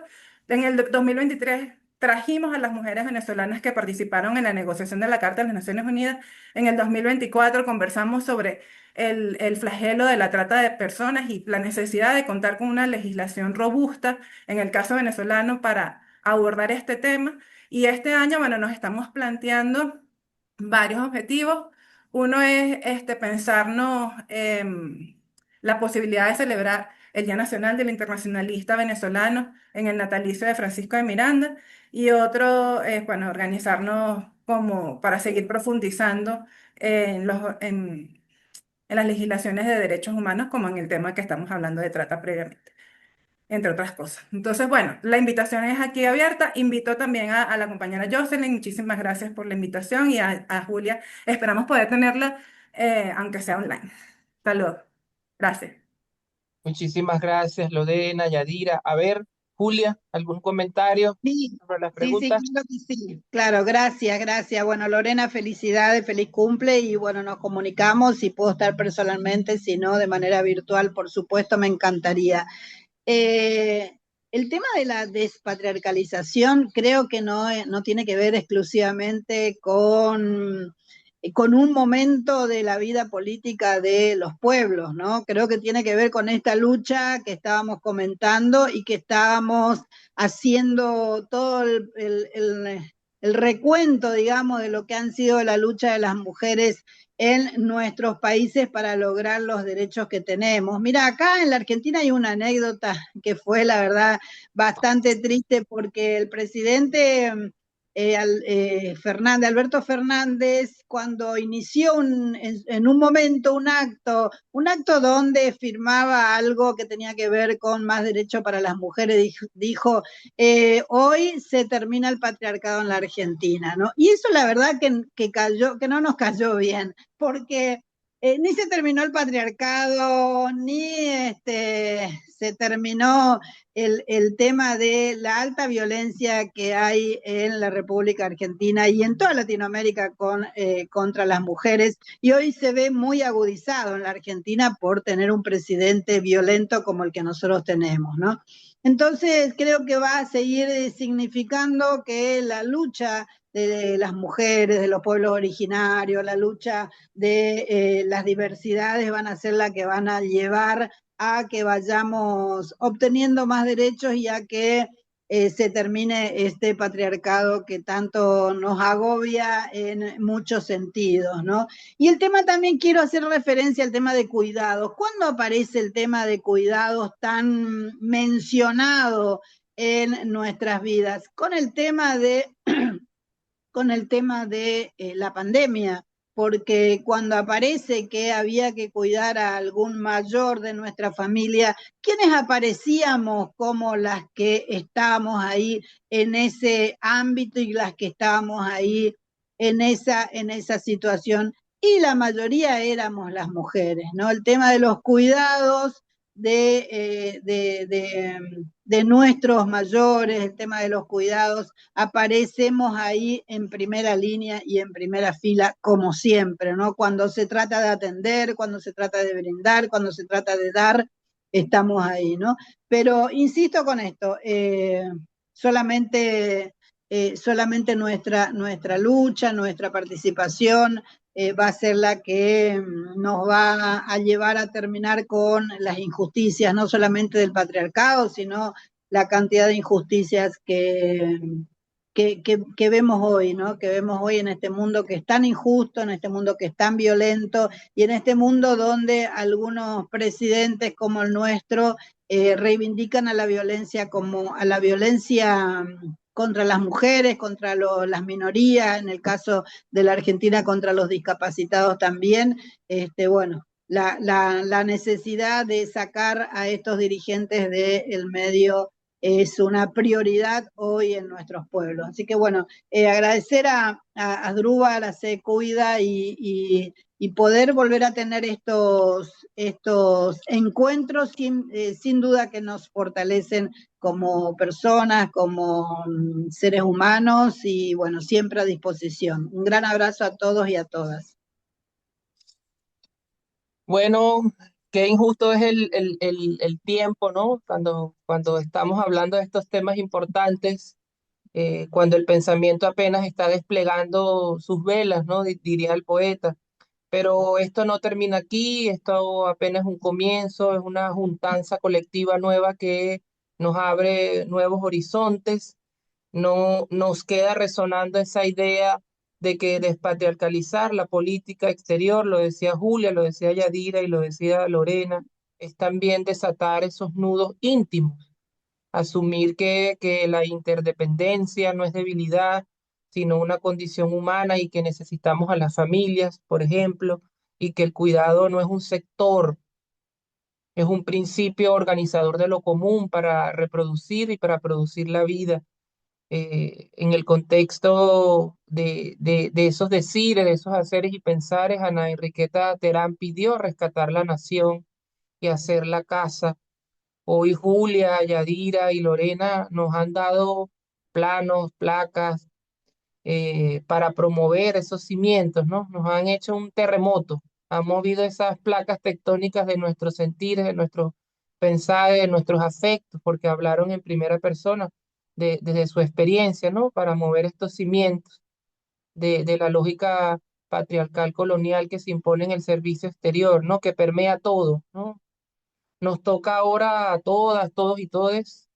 En el 2023 trajimos a las mujeres venezolanas que participaron en la negociación de la Carta de las Naciones Unidas. En el 2024 conversamos sobre el flagelo de la trata de personas y la necesidad de contar con una legislación robusta, en el caso venezolano, para abordar este tema. Y este año, bueno, nos estamos planteando varios objetivos. Uno es pensarnos la posibilidad de celebrar el Día Nacional del Internacionalista Venezolano en el natalicio de Francisco de Miranda y otro es, bueno, organizarnos como para seguir profundizando en las legislaciones de derechos humanos, como en el tema que estamos hablando de trata previamente, entre otras cosas. Entonces, bueno, la invitación es aquí abierta. Invito también a la compañera Jocelyn, muchísimas gracias por la invitación, y a Julia. Esperamos poder tenerla, aunque sea online. Saludos. Gracias. Muchísimas gracias, Lorena, Yadira. A ver, Julia, ¿algún comentario Sí, sobre las sí, preguntas? claro que sí. Claro, gracias, gracias. Bueno, Lorena, felicidades, feliz cumple y bueno, nos comunicamos si puedo estar personalmente, si no, de manera virtual, por supuesto, me encantaría. El tema de la despatriarcalización creo que no tiene que ver exclusivamente con un momento de la vida política de los pueblos, ¿no? Creo que tiene que ver con esta lucha que estábamos comentando y que estábamos haciendo todo el recuento, digamos, de lo que han sido la lucha de las mujeres en nuestros países para lograr los derechos que tenemos. Mira, acá en la Argentina hay una anécdota que fue, la verdad, bastante triste porque el presidente Alberto Fernández, cuando inició en un momento un acto donde firmaba algo que tenía que ver con más derecho para las mujeres, dijo, hoy se termina el patriarcado en la Argentina, ¿no? Y eso la verdad que no nos cayó bien, porque ni se terminó el patriarcado, ni se terminó el tema de la alta violencia que hay en la República Argentina y en toda Latinoamérica contra las mujeres, y hoy se ve muy agudizado en la Argentina por tener un presidente violento como el que nosotros tenemos, ¿no? Entonces creo que va a seguir significando que la lucha de las mujeres, de los pueblos originarios, la lucha de las diversidades van a ser la que van a llevar a que vayamos obteniendo más derechos y a que se termine este patriarcado que tanto nos agobia en muchos sentidos, ¿no? Y el tema también quiero hacer referencia al tema de cuidados. ¿Cuándo aparece el tema de cuidados tan mencionado en nuestras vidas? Con el tema de la pandemia, porque cuando aparece que había que cuidar a algún mayor de nuestra familia, ¿quiénes aparecíamos como las que estábamos ahí en ese ámbito y las que estábamos ahí en esa situación? Y la mayoría éramos las mujeres, ¿no? El tema de los cuidados de nuestros mayores, el tema de los cuidados, aparecemos ahí en primera línea y en primera fila, como siempre, ¿no? Cuando se trata de atender, cuando se trata de brindar, cuando se trata de dar, estamos ahí, ¿no? Pero insisto con esto, solamente nuestra lucha, nuestra participación va a ser la que nos va a llevar a terminar con las injusticias, no solamente del patriarcado, sino la cantidad de injusticias que vemos hoy, ¿no? Que vemos hoy en este mundo que es tan injusto, en este mundo que es tan violento y en este mundo donde algunos presidentes como el nuestro reivindican a la violencia como a la violencia contra las mujeres, contra las minorías, en el caso de la Argentina contra los discapacitados también. Bueno, la necesidad de sacar a estos dirigentes del medio es una prioridad hoy en nuestros pueblos. Así que bueno, agradecer a Asdrúbal, a Se Cuida y poder volver a tener estos encuentros sin duda que nos fortalecen como personas, como seres humanos y bueno, siempre a disposición. Un gran abrazo a todos y a todas. Bueno, qué injusto es el tiempo, ¿no? Cuando estamos hablando de estos temas importantes, cuando el pensamiento apenas está desplegando sus velas, ¿no? Diría el poeta. Pero esto no termina aquí, esto apenas es un comienzo, es una juntanza colectiva nueva que nos abre nuevos horizontes. No nos queda resonando esa idea de que despatriarcalizar la política exterior, lo decía Julia, lo decía Yadira y lo decía Lorena, es también desatar esos nudos íntimos, asumir que la interdependencia no es debilidad, sino una condición humana y que necesitamos a las familias, por ejemplo, y que el cuidado no es un sector, es un principio organizador de lo común para reproducir y para producir la vida. En el contexto de esos decires, de esos haceres y pensares, Ana Enriqueta Terán pidió rescatar la nación y hacer la casa. Hoy Julia, Yadira y Lorena nos han dado planos, placas para promover esos cimientos, ¿no? Nos han hecho un terremoto, han movido esas placas tectónicas de nuestros sentires, de nuestros pensares, de nuestros afectos, porque hablaron en primera persona desde su experiencia, ¿no? Para mover estos cimientos de la lógica patriarcal colonial que se impone en el servicio exterior, ¿no? Que permea todo, ¿no? Nos toca ahora a todas, todos y todes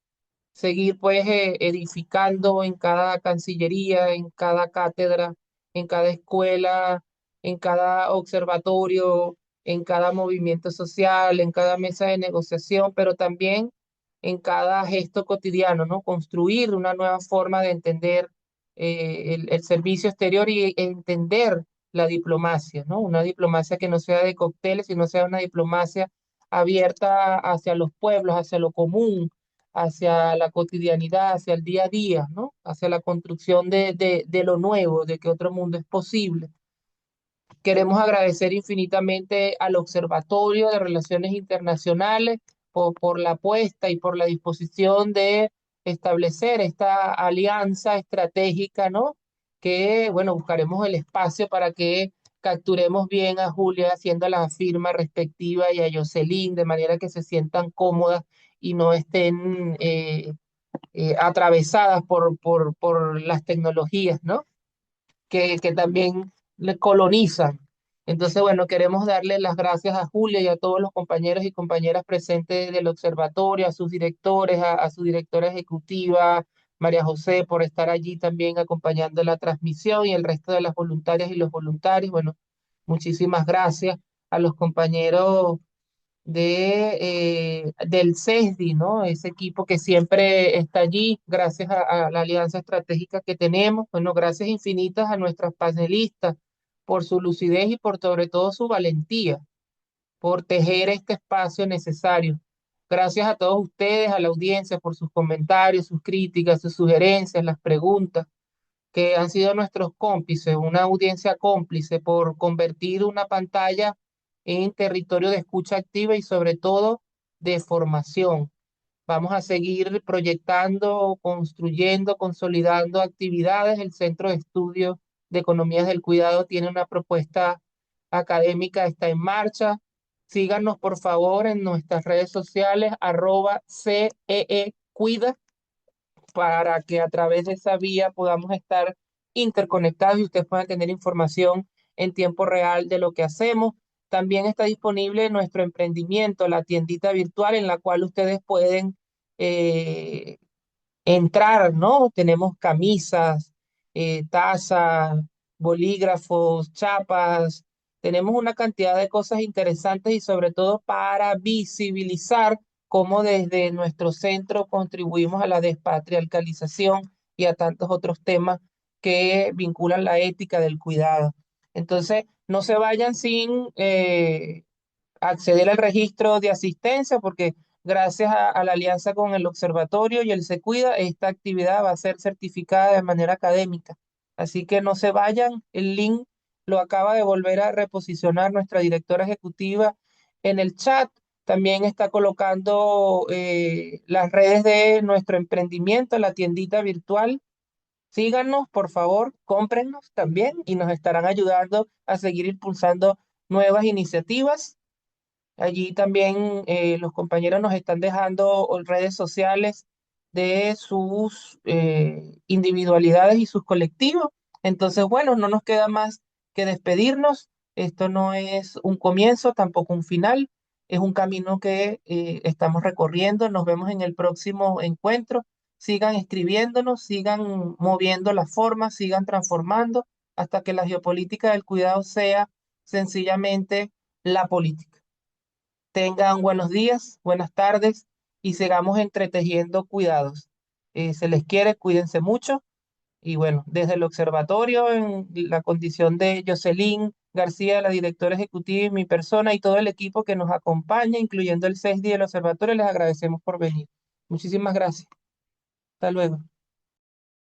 seguir pues edificando en cada cancillería, en cada cátedra, en cada escuela, en cada observatorio, en cada movimiento social, en cada mesa de negociación, pero también en cada gesto cotidiano, ¿no? Construir una nueva forma de entender el servicio exterior y entender la diplomacia, ¿no? Una diplomacia que no sea de cócteles, sino sea una diplomacia abierta hacia los pueblos, hacia lo común, hacia la cotidianidad, hacia el día a día, ¿no? Hacia la construcción de lo nuevo, de que otro mundo es posible. Queremos agradecer infinitamente al Observatorio de Relaciones Internacionales por la apuesta y por la disposición de establecer esta alianza estratégica, ¿no? Que, bueno, buscaremos el espacio para que capturemos bien a Julia haciendo la firma respectiva y a Jocelyn, de manera que se sientan cómodas y no estén atravesadas por las tecnologías, ¿no? Que también le colonizan. Entonces, bueno, queremos darle las gracias a Julia y a todos los compañeros y compañeras presentes del observatorio, a sus directores, a su directora ejecutiva, María José, por estar allí también acompañando la transmisión y el resto de las voluntarias y los voluntarios. Bueno, muchísimas gracias a los compañeros del CESDI, ¿no? Ese equipo que siempre está allí, gracias a la alianza estratégica que tenemos. Bueno, gracias infinitas a nuestras panelistas por su lucidez y por sobre todo su valentía, por tejer este espacio necesario. Gracias a todos ustedes, a la audiencia, por sus comentarios, sus críticas, sus sugerencias, las preguntas que han sido nuestros cómplices, una audiencia cómplice por convertir una pantalla en territorio de escucha activa y sobre todo de formación. Vamos a seguir proyectando, construyendo, consolidando actividades. El Centro de Estudios de Economías del Cuidado tiene una propuesta académica, está en marcha. Síganos por favor en nuestras redes sociales, @CEECuida, para que a través de esa vía podamos estar interconectados y ustedes puedan tener información en tiempo real de lo que hacemos. También está disponible nuestro emprendimiento, la tiendita virtual en la cual ustedes pueden eh, entrar, ¿no? Tenemos camisas, tazas, bolígrafos, chapas, tenemos una cantidad de cosas interesantes y sobre todo para visibilizar cómo desde nuestro centro contribuimos a la despatriarcalización y a tantos otros temas que vinculan la ética del cuidado. Entonces, no se vayan sin acceder al registro de asistencia porque gracias a la alianza con el observatorio y el SECUIDA, esta actividad va a ser certificada de manera académica. Así que no se vayan, el link lo acaba de volver a reposicionar nuestra directora ejecutiva en el chat. También está colocando las redes de nuestro emprendimiento, la tiendita virtual. Síganos, por favor, cómprennos también y nos estarán ayudando a seguir impulsando nuevas iniciativas. Allí también los compañeros nos están dejando redes sociales de sus individualidades y sus colectivos. Entonces, bueno, no nos queda más que despedirnos. Esto no es un comienzo, tampoco un final. Es un camino que estamos recorriendo. Nos vemos en el próximo encuentro. Sigan escribiéndonos, sigan moviendo las formas, sigan transformando hasta que la geopolítica del cuidado sea sencillamente la política. Tengan buenos días, buenas tardes y sigamos entretejiendo cuidados. Se les quiere, cuídense mucho. Y bueno, desde el observatorio, en la condición de Jocelyn García, la directora ejecutiva, y mi persona y todo el equipo que nos acompaña, incluyendo el CESDI y el observatorio, les agradecemos por venir. Muchísimas gracias. Hasta luego.